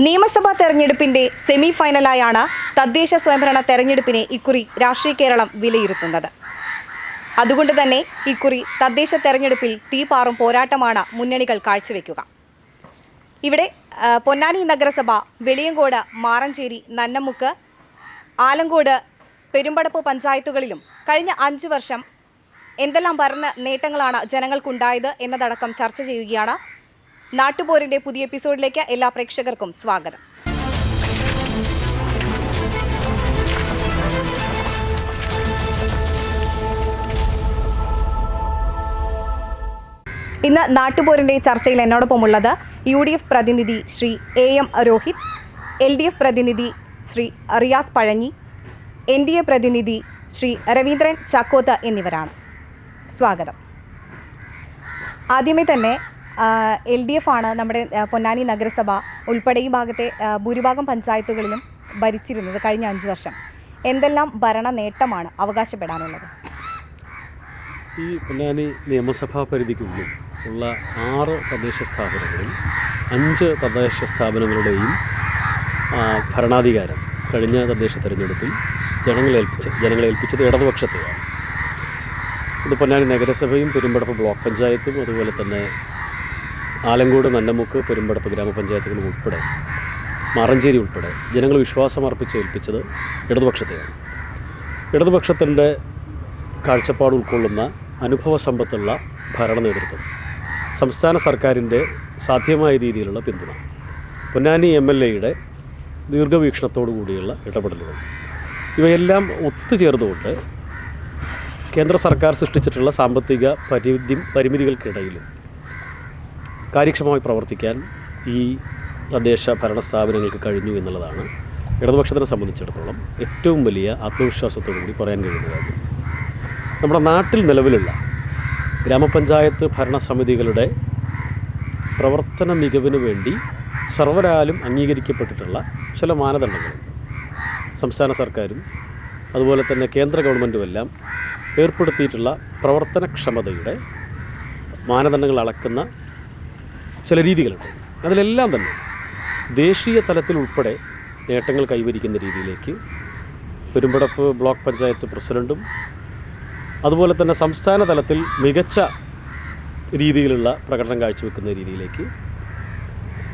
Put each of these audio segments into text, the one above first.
നിയമസഭാ തെരഞ്ഞെടുപ്പിന്റെ സെമി ഫൈനലായാണ് തദ്ദേശ സ്വയംഭരണ തെരഞ്ഞെടുപ്പിനെ ഇക്കുറി രാഷ്ട്രീയ കേരളം വിലയിരുത്തുന്നത്. അതുകൊണ്ട് തന്നെ ഇക്കുറി തദ്ദേശ തെരഞ്ഞെടുപ്പിൽ തീപാറും പോരാട്ടമാണ് മുന്നണികൾ കാഴ്ചവെക്കുക. ഇവിടെ പൊന്നാനി നഗരസഭ, വെളിയങ്കോട്, മാറഞ്ചേരി, നന്നമുക്ക്, ആലങ്കോട്, പെരുമ്പടപ്പ് പഞ്ചായത്തുകളിലും കഴിഞ്ഞ 5 വർഷം എന്തെല്ലാം ഭരണ നേട്ടങ്ങളാണ് ജനങ്ങൾക്കുണ്ടായത് എന്നതടക്കം ചർച്ച ചെയ്യുകയാണ്. നാട്ടുപോരിന്റെ പുതിയ എപ്പിസോഡിലേക്ക് എല്ലാ പ്രേക്ഷകർക്കും സ്വാഗതം. ഇന്ന് നാട്ടുപോരിന്റെ ചർച്ചയിൽ എന്നോടൊപ്പമുള്ളത് UDF പ്രതിനിധി ശ്രീ AM രോഹിത്, LDF പ്രതിനിധി ശ്രീ റിയാസ് പഴഞ്ഞി, NDA പ്രതിനിധി ശ്രീ രവീന്ദ്രൻ ചാക്കോത്ത് എന്നിവരാണ്. സ്വാഗതം. ആദ്യമേ തന്നെ LDF ആണ് നമ്മുടെ പൊന്നാനി നഗരസഭ ഉൾപ്പെടെ ഈ ഭാഗത്തെ ഭൂരിഭാഗം പഞ്ചായത്തുകളിലും ഭരിച്ചിരുന്നത് കഴിഞ്ഞ 5 വർഷം. എന്തെല്ലാം ഭരണ നേട്ടമാണ് അവകാശപ്പെടാനുള്ളത്? ഈ പൊന്നാനി നിയമസഭാ പരിധിക്കുള്ളിൽ ഉള്ള 6 തദ്ദേശ സ്ഥാപനങ്ങളിൽ 5 തദ്ദേശ സ്ഥാപനങ്ങളുടെയും ഭരണാധികാരം കഴിഞ്ഞ തദ്ദേശ തെരഞ്ഞെടുപ്പിൽ ജനങ്ങളെ ഏൽപ്പിച്ചത് ഇടതുപക്ഷത്തെയാണ്. ഇത് പൊന്നാനി നഗരസഭയും പെരുമ്പടപ്പ് ബ്ലോക്ക് പഞ്ചായത്തും അതുപോലെ തന്നെ ആലങ്കോട്, നന്നമുക്ക്, പെരുമ്പടപ്പ് ഗ്രാമപഞ്ചായത്തുകളും ഉൾപ്പെടെ മാറഞ്ചേരി ഉൾപ്പെടെ ജനങ്ങൾ വിശ്വാസമർപ്പിച്ച് ഏൽപ്പിച്ചത് ഇടതുപക്ഷത്തെയാണ്. ഇടതുപക്ഷത്തിൻ്റെ കാഴ്ചപ്പാട് ഉൾക്കൊള്ളുന്ന അനുഭവ സമ്പത്തുള്ള ഭരണ നേതൃത്വം, സംസ്ഥാന സർക്കാരിൻ്റെ സാധ്യമായ രീതിയിലുള്ള പിന്തുണ, പൊന്നാനി MLAയുടെ ദീർഘവീക്ഷണത്തോടു കൂടിയുള്ള ഇടപെടലുകൾ, ഇവയെല്ലാം ഒത്തുചേർന്നുകൊണ്ട് കേന്ദ്ര സർക്കാർ സൃഷ്ടിച്ചിട്ടുള്ള സാമ്പത്തിക പരിമിതികൾക്കിടയിലും കാര്യക്ഷമമായി പ്രവർത്തിക്കാൻ ഈ തദ്ദേശ ഭരണ സ്ഥാപനങ്ങൾക്ക് കഴിഞ്ഞു എന്നുള്ളതാണ് ഇടതുപക്ഷത്തിനെ സംബന്ധിച്ചിടത്തോളം ഏറ്റവും വലിയ ആത്മവിശ്വാസത്തോടു കൂടി പറയാൻ കഴിയുന്ന കാര്യം. നമ്മുടെ നാട്ടിൽ നിലവിലുള്ള ഗ്രാമപഞ്ചായത്ത് ഭരണസമിതികളുടെ പ്രവർത്തന മികവിന് വേണ്ടി സർവരാലും അംഗീകരിക്കപ്പെട്ടിട്ടുള്ള ചില മാനദണ്ഡങ്ങളുണ്ട്. സംസ്ഥാന സർക്കാരും അതുപോലെ തന്നെ കേന്ദ്ര ഗവൺമെൻറ്റുമെല്ലാം ഏർപ്പെടുത്തിയിട്ടുള്ള പ്രവർത്തനക്ഷമതയുടെ മാനദണ്ഡങ്ങൾ അളക്കുന്ന ചില രീതികളുണ്ട്. അതിലെല്ലാം തന്നെ ദേശീയ തലത്തിൽ ഉൾപ്പെടെ നേട്ടങ്ങൾ കൈവരിക്കുന്ന രീതിയിലേക്ക് പെരുമ്പടപ്പ് ബ്ലോക്ക് പഞ്ചായത്ത് പ്രസിഡൻറ്റും അതുപോലെ തന്നെ സംസ്ഥാന തലത്തിൽ മികച്ച രീതിയിലുള്ള പ്രകടനം കാഴ്ചവെക്കുന്ന രീതിയിലേക്ക്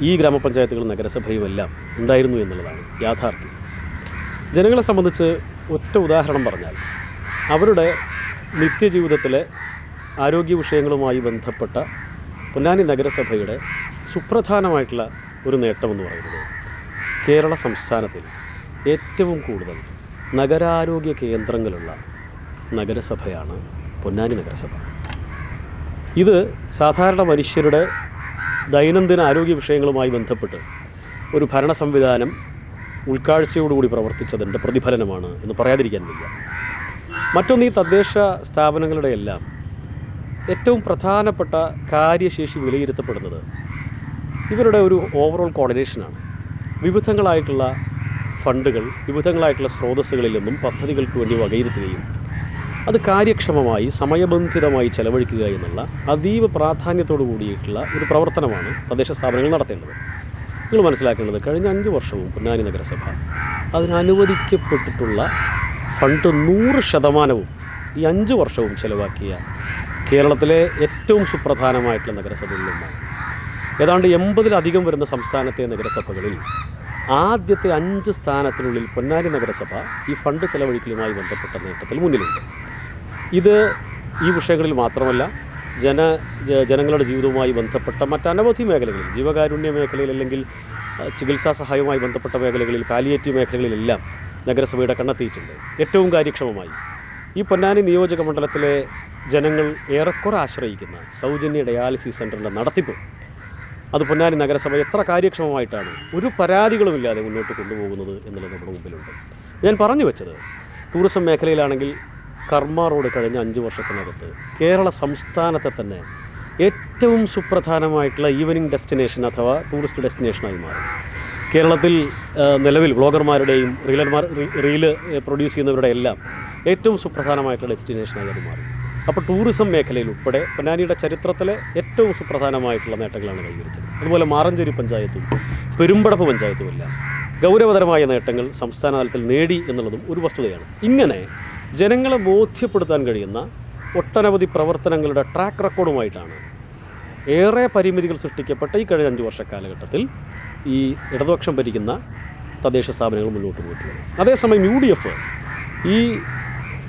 ഈ ഗ്രാമപഞ്ചായത്തുകളും നഗരസഭയുമെല്ലാം ഉണ്ടായിരുന്നു എന്നുള്ളതാണ് യാഥാർത്ഥ്യം. ജനങ്ങളെ സംബന്ധിച്ച് ഒറ്റ ഉദാഹരണം പറഞ്ഞാൽ, അവരുടെ നിത്യജീവിതത്തിലെ ആരോഗ്യ വിഷയങ്ങളുമായി ബന്ധപ്പെട്ട പൊന്നാനി നഗരസഭയുടെ സുപ്രധാനമായിട്ടുള്ള ഒരു നേട്ടമെന്ന് പറയുന്നത് കേരള സംസ്ഥാനത്തിൽ ഏറ്റവും കൂടുതൽ നഗരാരോഗ്യ കേന്ദ്രങ്ങളുള്ള നഗരസഭയാണ് പൊന്നാനി നഗരസഭ. ഇത് സാധാരണ മനുഷ്യരുടെ ദൈനംദിന ആരോഗ്യ വിഷയങ്ങളുമായി ബന്ധപ്പെട്ട് ഒരു ഭരണ സംവിധാനം ഉൾക്കാഴ്ചയോടുകൂടി പ്രവർത്തിച്ചതിൻ്റെ പ്രതിഫലനമാണ് എന്ന് പറയാതിരിക്കാൻ വയ്യ. മറ്റൊന്ന്, ഈ തദ്ദേശ സ്ഥാപനങ്ങളുടെ എല്ലാം ഏറ്റവും പ്രധാനപ്പെട്ട കാര്യശേഷി വിലയിരുത്തപ്പെടുന്നത് ഇവരുടെ ഒരു ഓവറോൾ കോർഡിനേഷനാണ്. വിവിധങ്ങളായിട്ടുള്ള ഫണ്ടുകൾ വിവിധങ്ങളായിട്ടുള്ള സ്രോതസ്സുകളിൽ നിന്നും പദ്ധതികൾക്ക് വേണ്ടി വകയിരുത്തുകയും അത് കാര്യക്ഷമമായി സമയബന്ധിതമായി ചെലവഴിക്കുക എന്നുള്ള അതീവ പ്രാധാന്യത്തോടു കൂടിയിട്ടുള്ള ഒരു പ്രവർത്തനമാണ് തദ്ദേശ സ്ഥാപനങ്ങൾ നടത്തേണ്ടത്. നിങ്ങൾ മനസ്സിലാക്കേണ്ടത്, കഴിഞ്ഞ 5 വർഷവും പൊന്നാനി നഗരസഭ അതിനനുവദിക്കപ്പെട്ടിട്ടുള്ള ഫണ്ട് 100% ഈ 5 വർഷവും ചെലവാക്കിയ കേരളത്തിലെ ഏറ്റവും സുപ്രധാനമായിട്ടുള്ള നഗരസഭകളിലൊന്നാണ്. ഏതാണ്ട് 80-ലധികം വരുന്ന സംസ്ഥാനത്തെ നഗരസഭകളിൽ ആദ്യത്തെ 5 സ്ഥാനത്തിനുള്ളിൽ പൊന്നാനി നഗരസഭ ഈ ഫണ്ട് ചെലവഴിക്കലുമായി ബന്ധപ്പെട്ട നേട്ടത്തിൽ മുന്നിലുണ്ട്. ഇത് ഈ വിഷയങ്ങളിൽ മാത്രമല്ല, ജനങ്ങളുടെ ജീവിതവുമായി ബന്ധപ്പെട്ട മറ്റനവധി മേഖലകളിൽ, ജീവകാരുണ്യ മേഖലയിൽ അല്ലെങ്കിൽ ചികിത്സാ സഹായവുമായി ബന്ധപ്പെട്ട മേഖലകളിൽ, പാലിയേറ്റീവ് മേഖലകളിലെല്ലാം നഗരസഭയുടെ കണ്ണെത്തിയിട്ടുണ്ട്. ഏറ്റവും കാര്യക്ഷമമായി ഈ പൊന്നാനി നിയോജക മണ്ഡലത്തിലെ ജനങ്ങൾ ഏറെക്കുറെ ആശ്രയിക്കുന്ന സൗജന്യ ഡയാലിസിസ് സെൻ്ററിൻ്റെ നടത്തിപ്പ്, അത് പൊന്നാനി നഗരസഭ എത്ര കാര്യക്ഷമമായിട്ടാണ് ഒരു പരാതികളുമില്ലാതെ മുന്നോട്ട് കൊണ്ടുപോകുന്നത് എന്നുള്ളത് നമ്മുടെ മുമ്പിലുണ്ട്. ഞാൻ പറഞ്ഞു വെച്ചത്, ടൂറിസം മേഖലയിലാണെങ്കിൽ കർമ്മ റോഡ് കഴിഞ്ഞ 5 വർഷത്തിനകത്ത് കേരള സംസ്ഥാനത്തെ തന്നെ ഏറ്റവും സുപ്രധാനമായിട്ടുള്ള ഈവനിങ് ഡെസ്റ്റിനേഷൻ അഥവാ ടൂറിസ്റ്റ് ഡെസ്റ്റിനേഷനായി മാറി. കേരളത്തിൽ നിലവിൽ വ്ളോഗർമാരുടെയും റീല് പ്രൊഡ്യൂസ് ചെയ്യുന്നവരുടെ എല്ലാം ഏറ്റവും സുപ്രധാനമായിട്ടുള്ള ഡെസ്റ്റിനേഷനായി അത് മാറി. അപ്പോൾ ടൂറിസം മേഖലയിൽ ഉൾപ്പെടെ പൊന്നാനിയുടെ ചരിത്രത്തിലെ ഏറ്റവും സുപ്രധാനമായിട്ടുള്ള നേട്ടങ്ങളാണ് കൈവരിച്ചത്. അതുപോലെ മാറഞ്ചേരി പഞ്ചായത്തും പെരുമ്പടപ്പ് പഞ്ചായത്തുമില്ല. ഗൗരവതരമായ നേട്ടങ്ങൾ സംസ്ഥാന തലത്തിൽ നേടി എന്നുള്ളതും ഒരു വസ്തുതയാണ്. ഇങ്ങനെ ജനങ്ങളെ ബോധ്യപ്പെടുത്താൻ കഴിയുന്ന ഒട്ടനവധി പ്രവർത്തനങ്ങളുടെ ട്രാക്ക് റെക്കോർഡുമായിട്ടാണ് ഏറെ പരിമിതികൾ സൃഷ്ടിക്കപ്പെട്ട ഈ കഴിഞ്ഞ 5 വർഷ കാലഘട്ടത്തിൽ ഈ ഇടതുപക്ഷം ഭരിക്കുന്ന തദ്ദേശ സ്ഥാപനങ്ങൾ മുന്നോട്ട് പോയിട്ടുള്ളത്. അതേസമയം UDF ഈ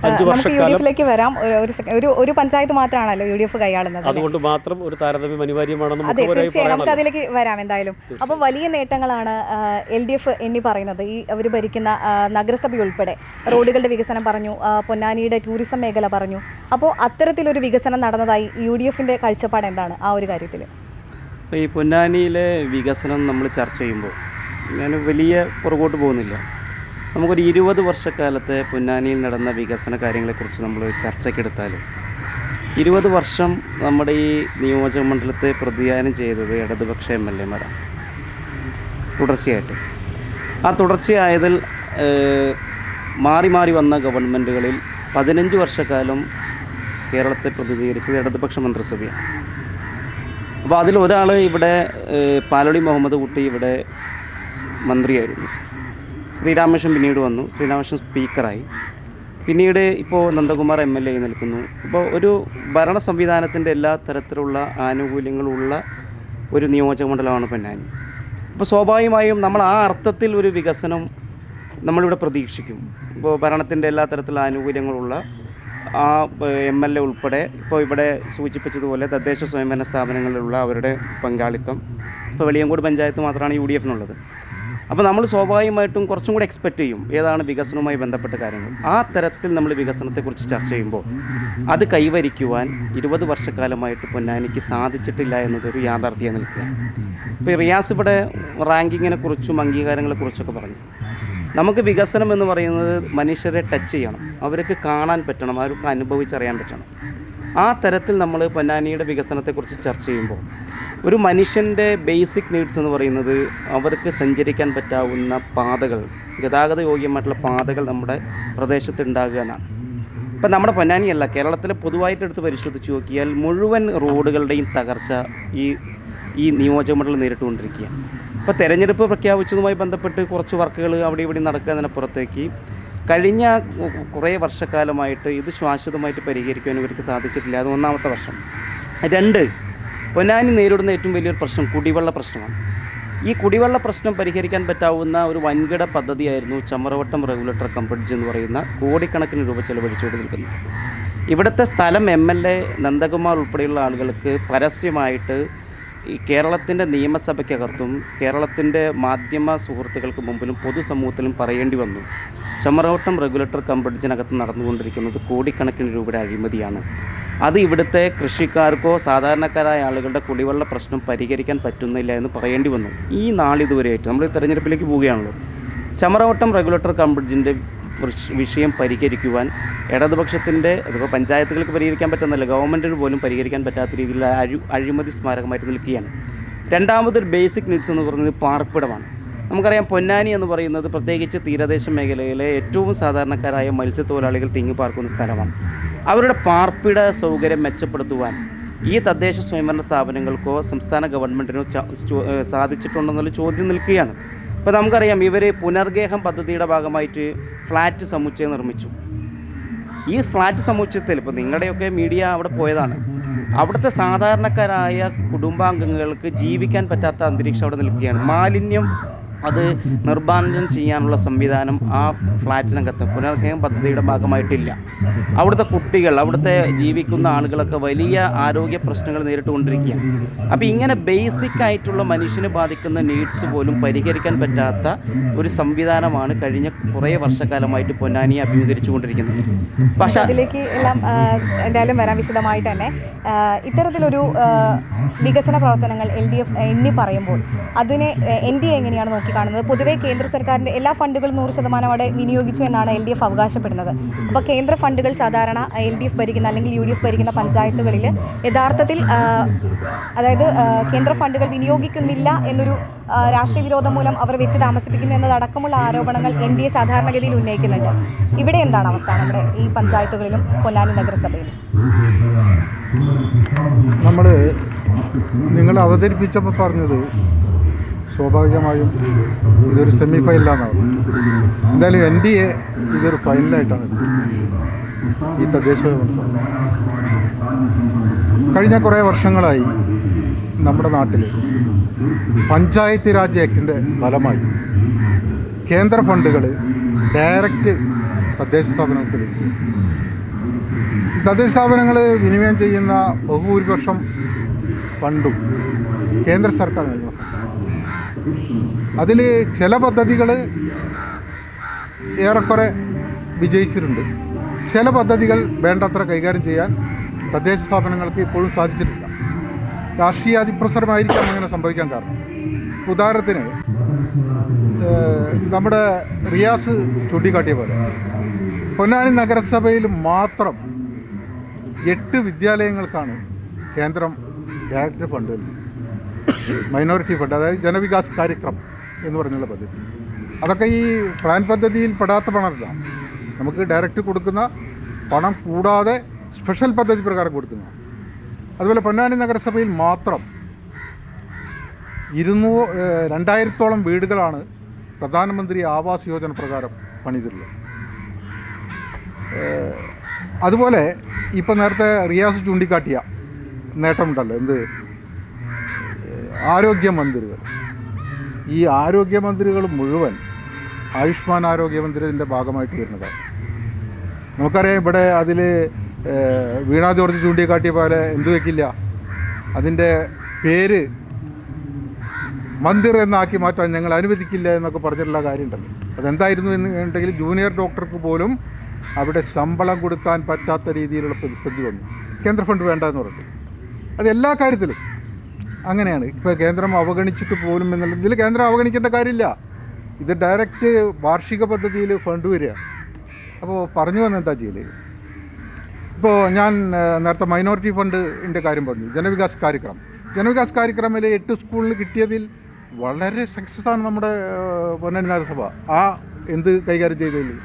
5 വർഷക്കാലം UDF-ലേക്ക് വരാം. ഒരു പഞ്ചായത്ത് മാത്രമാണല്ലോ UDF കൈയാളുന്നത്. അതുകൊണ്ട് മാത്രം ഒരു താരതമ്യം അനിവാര്യമാണെന്ന് നമുക്ക് അതിലേക്ക് വരാം എന്തായാലും. അപ്പോൾ വലിയ നേട്ടങ്ങളാണ് LDF എണ്ണി പറയുന്നത്. ഈ അവർ ഭരിക്കുന്ന നഗരസഭ ഉൾപ്പെടെ റോഡുകളുടെ വികസനം പറഞ്ഞു, പൊന്നാനിയുടെ ടൂറിസം മേഖല പറഞ്ഞു. അപ്പോൾ അത്തരത്തിലൊരു വികസനം നടന്നതായി UDF-ന്റെ കാഴ്ചപ്പാട് എന്താണ് ആ ഒരു കാര്യത്തിൽ? ഈ പൊന്നാനിയിലെ വികസനം നമ്മൾ ചർച്ച ചെയ്യുമ്പോൾ ഞാൻ വലിയ പുറകോട്ട് പോകുന്നില്ല. നമുക്കൊരു 20 വർഷക്കാലത്തെ പൊന്നാനിയിൽ നടന്ന വികസന കാര്യങ്ങളെക്കുറിച്ച് നമ്മൾ ചർച്ചയ്ക്കെടുത്താൽ 20 വർഷം നമ്മുടെ ഈ നിയോജക മണ്ഡലത്തെ പ്രതിദാനം ചെയ്തത് ഇടതുപക്ഷ MLA-മാരാണ് തുടർച്ചയായിട്ട്. ആ തുടർച്ചയായതിൽ മാറി മാറി വന്ന ഗവൺമെൻറ്റുകളിൽ 15 വർഷക്കാലം കേരളത്തെ പ്രതിനിധീകരിച്ചത് ഇടതുപക്ഷ മന്ത്രിസഭയാണ്. അപ്പോൾ അതിലൊരാൾ ഇവിടെ പാലടി മുഹമ്മദ് കുട്ടി ഇവിടെ മന്ത്രിയായിരുന്നു. ശ്രീരാമകൃഷ്ണൻ പിന്നീട് വന്നു. ശ്രീരാമകൃഷ്ണൻ സ്പീക്കറായി. പിന്നീട് ഇപ്പോൾ നന്ദകുമാർ MLA നിൽക്കുന്നു. അപ്പോൾ ഒരു ഭരണ സംവിധാനത്തിൻ്റെ എല്ലാ തരത്തിലുള്ള ആനുകൂല്യങ്ങളുള്ള ഒരു നിയോജക മണ്ഡലമാണ് പൊന്നാനി. അപ്പോൾ സ്വാഭാവികമായും നമ്മൾ ആ അർത്ഥത്തിൽ ഒരു വികസനം നമ്മളിവിടെ പ്രതീക്ഷിക്കും. ഇപ്പോൾ ഭരണത്തിൻ്റെ എല്ലാ തരത്തിലുള്ള ആനുകൂല്യങ്ങളുള്ള ആ MLA ഉൾപ്പെടെ ഇപ്പോൾ ഇവിടെ സൂചിപ്പിച്ചതുപോലെ തദ്ദേശ സ്വയംഭരണ സ്ഥാപനങ്ങളിലുള്ള അവരുടെ പങ്കാളിത്തം, ഇപ്പോൾ വെളിയങ്കോട് പഞ്ചായത്ത് മാത്രമാണ് UDF-നുള്ളത്. അപ്പോൾ നമ്മൾ സ്വാഭാവികമായിട്ടും കുറച്ചും കൂടി എക്സ്പെക്റ്റ് ചെയ്യും ഏതാണ് വികസനവുമായി ബന്ധപ്പെട്ട കാര്യങ്ങൾ. ആ തരത്തിൽ നമ്മൾ വികസനത്തെക്കുറിച്ച് ചർച്ച ചെയ്യുമ്പോൾ അത് കൈവരിക്കുവാൻ 20 വർഷക്കാലമായിട്ട് പൊന്നാനിക്ക് സാധിച്ചിട്ടില്ല എന്നതൊരു യാഥാർത്ഥ്യം നിൽക്കുക. ഇപ്പോൾ റിയാസ് ഇവിടെ റാങ്കിങ്ങിനെ കുറിച്ചും അംഗീകാരങ്ങളെക്കുറിച്ചൊക്കെ പറഞ്ഞു. നമുക്ക് വികസനം എന്ന് പറയുന്നത് മനുഷ്യരെ ടച്ച് ചെയ്യണം, അവർക്ക് കാണാൻ പറ്റണം, അവർക്ക് അനുഭവിച്ചറിയാൻ പറ്റണം. ആ തരത്തിൽ നമ്മൾ പൊന്നാനിയുടെ വികസനത്തെക്കുറിച്ച് ചർച്ച ചെയ്യുമ്പോൾ ഒരു മനുഷ്യൻ്റെ ബേസിക് നീഡ്സ് എന്ന് പറയുന്നത് അവർക്ക് സഞ്ചരിക്കാൻ പറ്റാവുന്ന പാതകൾ, ഗതാഗത യോഗ്യമായിട്ടുള്ള പാതകൾ നമ്മുടെ പ്രദേശത്ത് ഉണ്ടാകുക എന്നാണ്. ഇപ്പം നമ്മുടെ പൊന്നാനിയല്ല, കേരളത്തിലെ പൊതുവായിട്ട് എടുത്ത് പരിശോധിച്ച് നോക്കിയാൽ മുഴുവൻ റോഡുകളുടെയും തകർച്ച ഈ നിയോജകമണ്ഡലം നേരിട്ടുകൊണ്ടിരിക്കുകയാണ്. ഇപ്പോൾ തെരഞ്ഞെടുപ്പ് പ്രഖ്യാപിച്ചതുമായി ബന്ധപ്പെട്ട് കുറച്ച് വർക്കുകൾ അവിടെ ഇവിടെ നടക്കുന്നതിനപ്പുറത്തേക്ക് കഴിഞ്ഞ കുറേ വർഷക്കാലമായിട്ട് ഇത് ശാശ്വതമായിട്ട് പരിഹരിക്കാൻ ഇവർക്ക് സാധിച്ചിട്ടില്ല. അത് ഒന്നാമത്തെ വർഷം. 2, പൊന്നാനി നേരിടുന്ന ഏറ്റവും വലിയൊരു പ്രശ്നം കുടിവെള്ള പ്രശ്നമാണ്. ഈ കുടിവെള്ള പ്രശ്നം പരിഹരിക്കാൻ പറ്റാവുന്ന ഒരു വൻകിട പദ്ധതിയായിരുന്നു ചമറവട്ടം റെഗുലേറ്റർ കം ബ്രിഡ്ജ് എന്ന് പറയുന്ന കോടിക്കണക്കിന് രൂപ ചെലവഴിച്ചുകൊണ്ട് നിൽക്കുന്നത്. ഇവിടുത്തെ സ്ഥലം MLA നന്ദകുമാർ ഉൾപ്പെടെയുള്ള ആളുകൾക്ക് പരസ്യമായിട്ട് ഈ കേരളത്തിൻ്റെ നിയമസഭയ്ക്കകത്തും കേരളത്തിൻ്റെ മാധ്യമ സുഹൃത്തുക്കൾക്ക് മുമ്പിലും പൊതുസമൂഹത്തിലും പറയേണ്ടി വന്നു. ചമറവട്ടം റെഗുലേറ്റർ കം ബ്രിഡ്ജിനകത്ത് നടന്നുകൊണ്ടിരിക്കുന്നത് കോടിക്കണക്കിന് രൂപയുടെ അഴിമതിയാണ്. അത് ഇവിടുത്തെ കൃഷിക്കാർക്കോ സാധാരണക്കാരായ ആളുകളുടെ കുടിവെള്ള പ്രശ്നം പരിഹരിക്കാൻ പറ്റുന്നില്ല എന്ന് പറയേണ്ടി വന്നു. ഈ നാളിതുവരെയായിട്ട് നമ്മൾ തെരഞ്ഞെടുപ്പിലേക്ക് പോവുകയാണല്ലോ. ചമറവട്ടം റെഗുലേറ്റർ കം ബ്രിഡ്ജിൻ്റെ വിഷയം പരിഹരിക്കുവാൻ ഇടതുപക്ഷത്തിൻ്റെ അതിപ്പോൾ പഞ്ചായത്തുകൾക്ക് പരിഹരിക്കാൻ പറ്റുന്നില്ല, ഗവൺമെൻറ്റിന് പോലും പരിഹരിക്കാൻ പറ്റാത്ത രീതിയിലുള്ള അഴിമതി സ്മാരകമായിട്ട് നിൽക്കുകയാണ്. രണ്ടാമതൊരു ബേസിക് നീഡ്സ് എന്ന് പറയുന്നത് പാർപ്പിടമാണ്. നമുക്കറിയാം പൊന്നാനി എന്ന് പറയുന്നത് പ്രത്യേകിച്ച് തീരദേശ മേഖലയിലെ ഏറ്റവും സാധാരണക്കാരായ മത്സ്യത്തൊഴിലാളികൾ തിങ്ങിപ്പാർക്കുന്ന സ്ഥലമാണ്. അവരുടെ പാർപ്പിട സൗകര്യം മെച്ചപ്പെടുത്തുവാൻ ഈ തദ്ദേശ സ്വയംഭരണ സ്ഥാപനങ്ങൾക്കോ സംസ്ഥാന ഗവൺമെൻറ്റിനോ സാധിച്ചിട്ടുണ്ടെന്നുള്ള ചോദ്യം നിൽക്കുകയാണ്. ഇപ്പോൾ നമുക്കറിയാം ഇവർ പുനർഗേഹം പദ്ധതിയുടെ ഭാഗമായിട്ട് ഫ്ലാറ്റ് സമുച്ചയം നിർമ്മിച്ചു. ഈ ഫ്ലാറ്റ് സമുച്ചയത്തിൽ ഇപ്പോൾ നിങ്ങളുടെയൊക്കെ മീഡിയ അവിടെ പോയതാണ്. അവിടുത്തെ സാധാരണക്കാരായ കുടുംബാംഗങ്ങൾക്ക് ജീവിക്കാൻ പറ്റാത്ത അന്തരീക്ഷം അവിടെ നിൽക്കുകയാണ്. മാലിന്യം അത് നിർമ്മാർജ്ജനം ചെയ്യാനുള്ള സംവിധാനം ആ ഫ്ലാറ്റിനകത്ത് പുനർഗേഹം പദ്ധതിയുടെ ഭാഗമായിട്ടില്ല. അവിടുത്തെ കുട്ടികൾ, അവിടുത്തെ ജീവിക്കുന്ന ആളുകളൊക്കെ വലിയ ആരോഗ്യ പ്രശ്നങ്ങൾ നേരിട്ടുകൊണ്ടിരിക്കുകയാണ്. അപ്പോൾ ഇങ്ങനെ ബേസിക് ആയിട്ടുള്ള മനുഷ്യനെ ബാധിക്കുന്ന നീഡ്സ് പോലും പരിഹരിക്കാൻ പറ്റാത്ത ഒരു സംവിധാനമാണ് കഴിഞ്ഞ കുറേ വർഷക്കാലമായിട്ട് പൊന്നാനിയെ അഭിമുഖീകരിച്ചുകൊണ്ടിരിക്കുന്നത്. പക്ഷേ അതിലേക്ക് എല്ലാം എന്തായാലും വരാൻ വിശദമായിട്ട് തന്നെ ഇത്തരത്തിലൊരു വികസന പ്രവർത്തനങ്ങൾ LDF എണ്ണി പറയുമ്പോൾ അതിനെ NDA എങ്ങനെയാണ് നോക്കി കാണുന്നത്? പൊതുവെ കേന്ദ്ര സർക്കാരിൻ്റെ എല്ലാ ഫണ്ടുകളും 100% അവിടെ വിനിയോഗിച്ചു എന്നാണ് LDF അവകാശപ്പെടുന്നത്. അപ്പോൾ കേന്ദ്ര ഫണ്ടുകൾ സാധാരണ LDF ഭരിക്കുന്ന അല്ലെങ്കിൽ UDF ഭരിക്കുന്ന പഞ്ചായത്തുകളിൽ യഥാർത്ഥത്തിൽ അതായത് കേന്ദ്ര ഫണ്ടുകൾ വിനിയോഗിക്കുന്നില്ല എന്നൊരു രാഷ്ട്രീയ വിരോധം മൂലം അവർ വെച്ച് താമസിപ്പിക്കുന്നു എന്നതടക്കമുള്ള ആരോപണങ്ങൾ NDA സാധാരണഗതിയിൽ ഉന്നയിക്കുന്നുണ്ട്. ഇവിടെ എന്താണ് അവസ്ഥ നമ്മുടെ ഈ പഞ്ചായത്തുകളിലും പൊന്നാനി നഗരസഭയിലും? നമ്മൾ നിങ്ങൾ അവതരിപ്പിച്ചപ്പോൾ പറഞ്ഞത് സ്വാഭാവികമായും ഇതൊരു സെമി ഫൈനലാണ്. എന്തായാലും NDA ഇതൊരു ഫൈനലായിട്ടാണ് ഈ തദ്ദേശ കഴിഞ്ഞ കുറേ വർഷങ്ങളായി നമ്മുടെ നാട്ടിൽ പഞ്ചായത്ത് രാജ് ആക്ടിൻ്റെ ഫലമായി കേന്ദ്ര ഫണ്ടുകൾ ഡയറക്റ്റ് തദ്ദേശ സ്ഥാപനങ്ങൾക്ക് ലഭിക്കും. തദ്ദേശ സ്ഥാപനങ്ങൾ വിനിമയം ചെയ്യുന്ന ബഹുഭൂരിപക്ഷം ഫണ്ടും കേന്ദ്ര സർക്കാർ നൽകുന്നു. അതിൽ ചില പദ്ധതികൾ ഏറെക്കുറെ വിജയിച്ചിട്ടുണ്ട്. ചില പദ്ധതികൾ വേണ്ടത്ര കൈകാര്യം ചെയ്യാൻ തദ്ദേശ സ്ഥാപനങ്ങൾക്ക് ഇപ്പോഴും സാധിച്ചിട്ടില്ല. രാഷ്ട്രീയ അതിപ്രസരമായിരിക്കാം അങ്ങനെ സംഭവിക്കാൻ കാരണം. ഉദാഹരണത്തിന് നമ്മുടെ റിയാസ് ചൂണ്ടിക്കാട്ടിയ പോലെ പൊന്നാനി നഗരസഭയിൽ മാത്രം 8 വിദ്യാലയങ്ങൾക്കാണ് കേന്ദ്രം ഡയറക്റ്റ് ഫണ്ട്, മൈനോറിറ്റി ഫണ്ട്, അതായത് ജനവികാസ് കാര്യക്രം എന്ന് പറഞ്ഞുള്ള പദ്ധതി. അതൊക്കെ ഈ പ്ലാൻ പദ്ധതിയിൽ പെടാത്ത പണമല്ല. നമുക്ക് ഡയറക്റ്റ് കൊടുക്കുന്ന പണം കൂടാതെ സ്പെഷ്യൽ പദ്ധതി പ്രകാരം കൊടുക്കുന്ന. അതുപോലെ പൊന്നാനി നഗരസഭയിൽ മാത്രം 2000-ഓളം വീടുകളാണ് പ്രധാനമന്ത്രി ആവാസ് യോജന പ്രകാരം പണിതിട്ടുള്ളത്. അതുപോലെ ഇപ്പോൾ നേരത്തെ റിയാസ് ചൂണ്ടിക്കാട്ടിയ നേട്ടമുണ്ടല്ലോ, എന്ത് ആരോഗ്യമന്ത്രികൾ. ഈ ആരോഗ്യമന്ത്രികൾ മുഴുവൻ ആയുഷ്മാൻ ആരോഗ്യമന്ത്രിൻ്റെ ഭാഗമായിട്ട് വരുന്നതാണ്. നമുക്കറിയാം ഇവിടെ അതിൽ വീണ ജോർജ് ചൂണ്ടിക്കാട്ടിയ പോലെ എന്തു വയ്ക്കില്ല, അതിൻ്റെ പേര് മന്ദിർ എന്നാക്കി മാറ്റാൻ ഞങ്ങൾ അനുവദിക്കില്ല എന്നൊക്കെ പറഞ്ഞിട്ടുള്ള കാര്യമുണ്ടല്ലോ. അതെന്തായിരുന്നു എന്നുണ്ടെങ്കിൽ ജൂനിയർ ഡോക്ടർക്ക് പോലും അവിടെ ശമ്പളം കൊടുക്കാൻ പറ്റാത്ത രീതിയിലുള്ള പ്രതിസന്ധി വന്നു. കേന്ദ്ര ഫണ്ട് വേണ്ട എന്ന് പറഞ്ഞു. അത് എല്ലാ കാര്യത്തിലും അങ്ങനെയാണ്. ഇപ്പോൾ കേന്ദ്രം അവഗണിച്ചിട്ട് പോലും എന്നുള്ള ഇതിൽ കേന്ദ്രം അവഗണിക്കേണ്ട കാര്യമില്ല. ഇത് ഡയറക്റ്റ് വാർഷിക പദ്ധതിയിൽ ഫണ്ട് വരിക. അപ്പോൾ പറഞ്ഞു വന്ന എന്താ ചെയ്യൽ, ഇപ്പോൾ ഞാൻ നേരത്തെ മൈനോറിറ്റി ഫണ്ടിൻ്റെ കാര്യം പറഞ്ഞു. ജനവികാസ് കാര്യക്രമിൽ 8 സ്കൂളിൽ കിട്ടിയതിൽ വളരെ സക്സസ് ആണ് നമ്മുടെ പൊന്നാനി നഗരസഭ. ആ എന്ത് കൈകാര്യം ചെയ്തതിൽ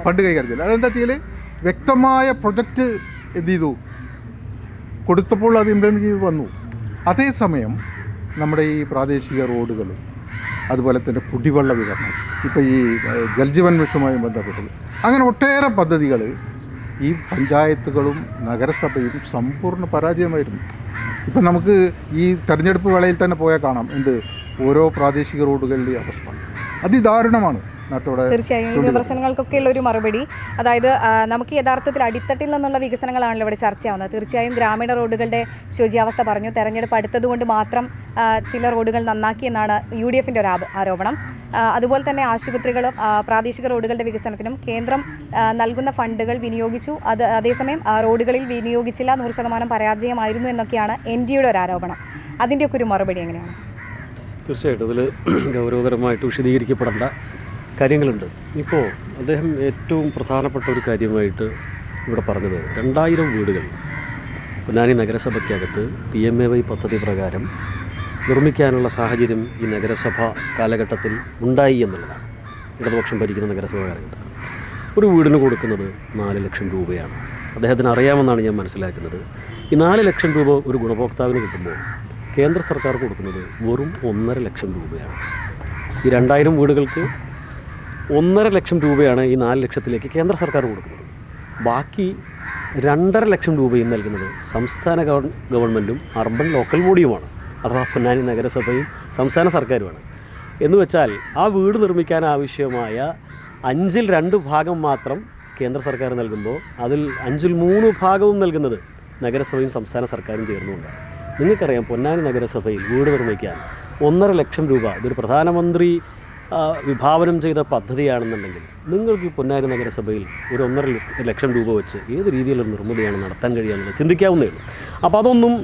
ഫണ്ട് കൈകാര്യം ചെയ്തില്ല. അതെന്താ ചെയ്യൽ, വ്യക്തമായ പ്രൊജക്റ്റ് എന്ത് ചെയ്തു കൊടുത്തപ്പോൾ അത് ഇംപ്ലിമെൻറ്റ് ചെയ്ത് വന്നു. അതേസമയം നമ്മുടെ ഈ പ്രാദേശിക റോഡുകൾ, അതുപോലെ തന്നെ കുടിവെള്ള വിതരണം, ഇപ്പോൾ ഈ ജൽജീവൻ മിഷനുമായി ബന്ധപ്പെട്ടത്, അങ്ങനെ ഒട്ടേറെ പദ്ധതികൾ ഈ പഞ്ചായത്തുകളും നഗരസഭയും സമ്പൂർണ്ണ പരാജയമായിരുന്നു. ഇപ്പം നമുക്ക് ഈ തെരഞ്ഞെടുപ്പ് വേളയിൽ തന്നെ പോയാൽ കാണാം എന്ത് ഓരോ പ്രാദേശിക റോഡുകളുടെ അവസ്ഥ അതിദാരുണമാണ്. തീർച്ചയായും ഈ വിമർശനങ്ങൾക്കൊക്കെ ഉള്ള ഒരു മറുപടി, അതായത് നമുക്ക് യഥാർത്ഥത്തിൽ അടിത്തട്ടിൽ നിന്നുള്ള വികസനങ്ങളാണല്ലോ ഇവിടെ ചർച്ചയാവുന്നത്. തീർച്ചയായും ഗ്രാമീണ റോഡുകളുടെ ശോച്യാവസ്ഥ പറഞ്ഞു. തെരഞ്ഞെടുപ്പ് അടുത്തതുകൊണ്ട് മാത്രം ചില റോഡുകൾ നന്നാക്കി എന്നാണ് UDFൻ്റെ ഒരു ആരോപണം. അതുപോലെ തന്നെ ആശുപത്രികളും പ്രാദേശിക റോഡുകളുടെ വികസനത്തിനും കേന്ദ്രം നൽകുന്ന ഫണ്ടുകൾ വിനിയോഗിച്ചു, അതേസമയം റോഡുകളിൽ വിനിയോഗിച്ചില്ല, 100% പരാജയമായിരുന്നു എന്നൊക്കെയാണ് NDAയുടെ ഒരു ആരോപണം. അതിൻ്റെയൊക്കെ ഒരു മറുപടി എങ്ങനെയാണ്? തീർച്ചയായിട്ടും അതിൽ ഗൗരവതരമായിട്ട് വിശദീകരിക്കപ്പെടേണ്ട കാര്യങ്ങളുണ്ട്. ഇപ്പോൾ അദ്ദേഹം ഏറ്റവും പ്രധാനപ്പെട്ട ഒരു കാര്യമായിട്ട് ഇവിടെ പറഞ്ഞത് 2000 വീടുകൾ പൊന്നാനി നഗരസഭയ്ക്കകത്ത് PMAY പദ്ധതി പ്രകാരം നിർമ്മിക്കാനുള്ള സാഹചര്യം ഈ നഗരസഭ കാലഘട്ടത്തിൽ ഉണ്ടായി എന്നുള്ളതാണ്. ഇടതുപക്ഷം ഭരിക്കുന്ന നഗരസഭ കാലഘട്ടത്തിൽ ഒരു വീടിന് കൊടുക്കുന്നത് 4 ലക്ഷം രൂപയാണ്. അദ്ദേഹത്തിന് അറിയാമെന്നാണ് ഞാൻ മനസ്സിലാക്കുന്നത്. ഈ 4 ലക്ഷം രൂപ ഒരു ഗുണഭോക്താവിന് കിട്ടുമ്പോൾ കേന്ദ്ര സർക്കാർ കൊടുക്കുന്നത് വെറും 1.5 ലക്ഷം രൂപയാണ്. ഈ 2000 വീടുകൾക്ക് 1.5 ലക്ഷം രൂപയാണ് ഈ 4 ലക്ഷത്തിലേക്ക് കേന്ദ്ര സർക്കാർ കൊടുക്കുന്നത്. ബാക്കി 2.5 ലക്ഷം രൂപയും നൽകുന്നത് സംസ്ഥാന ഗവൺമെൻറ്റും അർബൻ ലോക്കൽ ബോഡിയുമാണ്, അഥവാ പൊന്നാനി നഗരസഭയും സംസ്ഥാന സർക്കാരുമാണ്. എന്ന് വെച്ചാൽ ആ വീട് നിർമ്മിക്കാൻ ആവശ്യമായ 5ൽ 2 ഭാഗം മാത്രം കേന്ദ്ര സർക്കാർ നൽകുമ്പോൾ അതിൽ 5ൽ 3 ഭാഗവും നൽകുന്നത് നഗരസഭയും സംസ്ഥാന സർക്കാരും ചേർന്നുകൊണ്ട്. നിങ്ങൾക്കറിയാം പൊന്നാനി നഗരസഭയിൽ വീട് നിർമ്മിക്കാൻ 1.5 ലക്ഷം രൂപ, ഇതൊരു പ്രധാനമന്ത്രി വിഭാവനം ചെയ്ത പദ്ധതിയാണെന്നുണ്ടെങ്കിൽ നിങ്ങൾക്ക് ഈ പൊന്നാനി നഗരസഭയിൽ ഒരു 1.5 ലക്ഷം രൂപ വെച്ച് ഏത് രീതിയിലുള്ള നിർമ്മിതിയാണ് നടത്താൻ കഴിയുക ചിന്തിക്കാവുന്നേ ഉള്ളൂ. അപ്പോൾ അതൊന്നും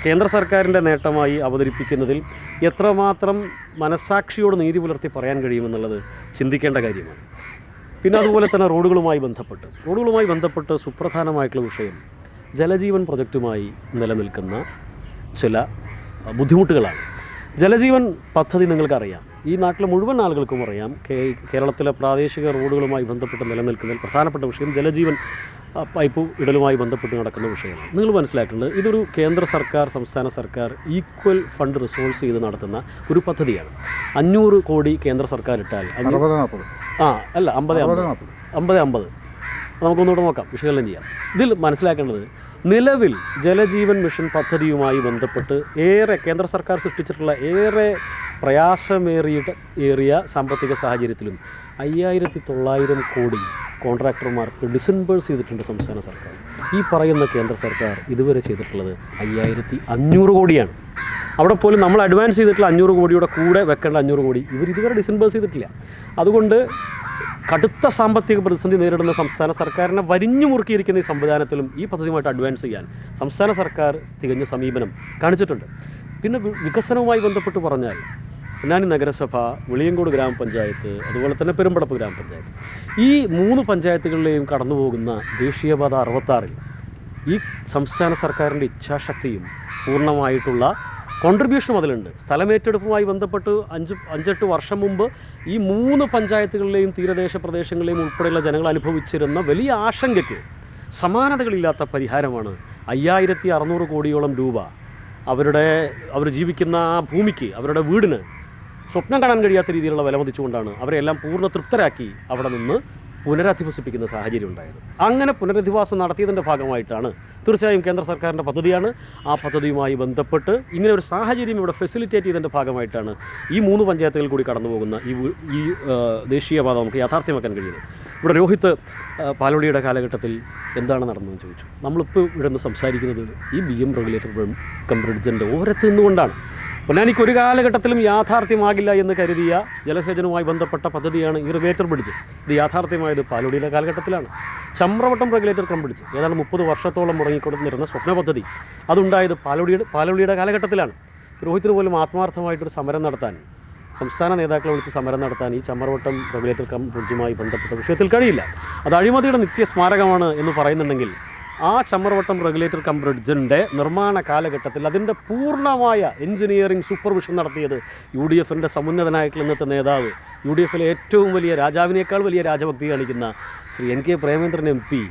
കേന്ദ്ര സർക്കാരിൻ്റെ നേട്ടമായി അവതരിപ്പിക്കുന്നതിൽ എത്രമാത്രം മനസ്സാക്ഷിയോട് നീതി പുലർത്തി പറയാൻ കഴിയുമെന്നുള്ളത് ചിന്തിക്കേണ്ട കാര്യമാണ്. പിന്നെ അതുപോലെ തന്നെ റോഡുകളുമായി ബന്ധപ്പെട്ട് സുപ്രധാനമായിട്ടുള്ള വിഷയം ജലജീവൻ പ്രൊജക്റ്റുമായി നിലനിൽക്കുന്ന ചില ബുദ്ധിമുട്ടുകളാണ്. ജലജീവൻ പദ്ധതി നിങ്ങൾക്കറിയാം, ഈ നാട്ടിലെ മുഴുവൻ ആളുകൾക്കും അറിയാം. കേരളത്തിലെ പ്രാദേശിക റോഡുകളുമായി ബന്ധപ്പെട്ട് നിലനിൽക്കുന്നതിൽ പ്രധാനപ്പെട്ട വിഷയം ജലജീവൻ പൈപ്പ് ഇടലുമായി ബന്ധപ്പെട്ട് നടക്കുന്ന വിഷയമാണ്. നിങ്ങൾ മനസ്സിലാക്കേണ്ടത് ഇതൊരു കേന്ദ്ര സർക്കാർ സംസ്ഥാന സർക്കാർ ഈക്വൽ ഫണ്ട് റിസോഴ്സ് ചെയ്ത് നടത്തുന്ന ഒരു പദ്ധതിയാണ്. 500 കോടി കേന്ദ്ര സർക്കാർ ഇട്ടാൽ 60-40 അല്ല 50-50 നമുക്കൊന്നുകൂടെ നോക്കാം, വിശകലനം ചെയ്യാം. ഇതിൽ മനസ്സിലാക്കേണ്ടത് നിലവിൽ ജലജീവൻ മിഷൻ പദ്ധതിയുമായി ബന്ധപ്പെട്ട് കേന്ദ്ര സർക്കാർ സൃഷ്ടിച്ചിട്ടുള്ള പ്രയാസമേറിയ സാമ്പത്തിക സാഹചര്യത്തിലും 5900 കോടി കോൺട്രാക്ടർമാർക്ക് ഡിസംബേഴ്സ് ചെയ്തിട്ടുണ്ട് സംസ്ഥാന സർക്കാർ. ഈ പറയുന്ന കേന്ദ്ര സർക്കാർ ഇതുവരെ ചെയ്തിട്ടുള്ളത് 5500 കോടിയാണ്. അവിടെ പോലും നമ്മൾ അഡ്വാൻസ് ചെയ്തിട്ടുള്ള 500 കോടിയുടെ കൂടെ വെക്കേണ്ട 500 കോടി ഇതുവരെ ഡിസംബേഴ്സ് ചെയ്തിട്ടില്ല. അതുകൊണ്ട് കടുത്ത സാമ്പത്തിക പ്രതിസന്ധി നേരിടുന്ന സംസ്ഥാന സർക്കാരിനെ വരിഞ്ഞു മുറുക്കിയിരിക്കുന്ന ഈ സംവിധാനത്തിലും ഈ പദ്ധതിയുമായിട്ട് അഡ്വാൻസ് ചെയ്യാൻ സംസ്ഥാന സർക്കാർ തികഞ്ഞ സമീപനം കാണിച്ചിട്ടുണ്ട്. പിന്നെ വികസനവുമായി ബന്ധപ്പെട്ട് പറഞ്ഞാൽ പൊന്നാനി നഗരസഭ, വെളിയങ്കോട് ഗ്രാമപഞ്ചായത്ത്, അതുപോലെ തന്നെ പെരുമ്പടപ്പ് ഗ്രാമപഞ്ചായത്ത്, ഈ 3 പഞ്ചായത്തുകളിലെയും കടന്നു പോകുന്ന ദേശീയപാത 66 ഈ സംസ്ഥാന സർക്കാരിൻ്റെ ഇച്ഛാശക്തിയും പൂർണ്ണമായിട്ടുള്ള കോൺട്രിബ്യൂഷനും അതിലുണ്ട്. സ്ഥലമേറ്റെടുപ്പുമായി ബന്ധപ്പെട്ട് 5-8 വർഷം മുമ്പ് ഈ 3 പഞ്ചായത്തുകളിലെയും തീരദേശ പ്രദേശങ്ങളിലെയും ഉൾപ്പെടെയുള്ള ജനങ്ങൾ അനുഭവിച്ചിരുന്ന വലിയ ആശങ്കയ്ക്ക് സമാനതകളില്ലാത്ത പരിഹാരമാണ് 5600 കോടിയോളം രൂപ അവർ ജീവിക്കുന്ന ആ ഭൂമിക്ക്, അവരുടെ വീടിന് സ്വപ്നം കാണാൻ കഴിയാത്ത രീതിയിലുള്ള വിലമതിച്ചുകൊണ്ടാണ് അവരെല്ലാം പൂർണ്ണ തൃപ്തരാക്കി അവിടെ നിന്ന് പുനരധിവസിപ്പിക്കുന്ന സാഹചര്യം ഉണ്ടായത്. അങ്ങനെ പുനരധിവാസം നടത്തിയതിൻ്റെ ഭാഗമായിട്ടാണ്, തീർച്ചയായും കേന്ദ്ര സർക്കാരിൻ്റെ പദ്ധതിയാണ്, ആ പദ്ധതിയുമായി ബന്ധപ്പെട്ട് ഇങ്ങനെ ഒരു സാഹചര്യം ഇവിടെ ഫെസിലിറ്റേറ്റ് ചെയ്തതിൻ്റെ ഭാഗമായിട്ടാണ് ഈ 3 പഞ്ചായത്തുകൾ കൂടി കടന്നു പോകുന്ന ഈ ദേശീയപാത നമുക്ക് യാഥാർത്ഥ്യമാക്കാൻ കഴിയുന്നത്. ഇവിടെ രോഹിത് പാലോളിയുടെ കാലഘട്ടത്തിൽ എന്താണ് നടന്നതെന്ന് ചോദിച്ചു. നമ്മളിപ്പോൾ ഇവിടെ നിന്ന് സംസാരിക്കുന്നത് ഈ BM റെഗുലേറ്റർ കം ബ്രിഡ്ജിൻ്റെ ഓരത്ത് നിന്നുകൊണ്ടാണ്. പൊന്നാനിക്ക് ഒരു കാലഘട്ടത്തിലും യാഥാർത്ഥ്യമാകില്ല എന്ന് കരുതിയ ജലസേചനവുമായി ബന്ധപ്പെട്ട പദ്ധതിയാണ് ഈ റിവേറ്റർ ബ്രിഡ്ജ്. ഇത് യാഥാർത്ഥ്യമായത് പാലോടിയുടെ കാലഘട്ടത്തിലാണ്. ചമ്രവട്ടം റെഗുലേറ്റർ കം ബ്രിഡ്ജ് ഏതാണ്ട് 30 വർഷത്തോളം മുടങ്ങിക്കൊണ്ടിരുന്ന സ്വപ്ന പദ്ധതി അതുണ്ടായത് പാലോടിയുടെ കാലഘട്ടത്തിലാണ്. രോഹിത്തിന് പോലും ആത്മാർത്ഥമായിട്ടൊരു സമരം നടത്താൻ, സംസ്ഥാന നേതാക്കളെ വിളിച്ച് സമരം നടത്താൻ ഈ ചമ്രവട്ടം റെഗുലേറ്റർ കം ബ്രിഡ്ജുമായി ബന്ധപ്പെട്ട വിഷയത്തിൽ കഴിയില്ല. അത് അഴിമതിയുടെ നിത്യസ്മാരകമാണ് എന്ന് പറയുന്നുണ്ടെങ്കിൽ ആ ചമ്രവട്ടം റെഗുലേറ്റർ കം ബ്രിഡ്ജിൻ്റെ നിർമ്മാണ കാലഘട്ടത്തിൽ അതിൻ്റെ പൂർണ്ണമായ എഞ്ചിനീയറിംഗ് സൂപ്പർവിഷൻ നടത്തിയത് UDFിൻ്റെ സമുന്നതനായിട്ടുള്ള ഇന്നത്തെ നേതാവ്, UDFിലെ ഏറ്റവും വലിയ രാജാവിനേക്കാൾ വലിയ രാജഭക്തി കാണിക്കുന്ന ശ്രീ NK പ്രേമേന്ദ്രൻ MP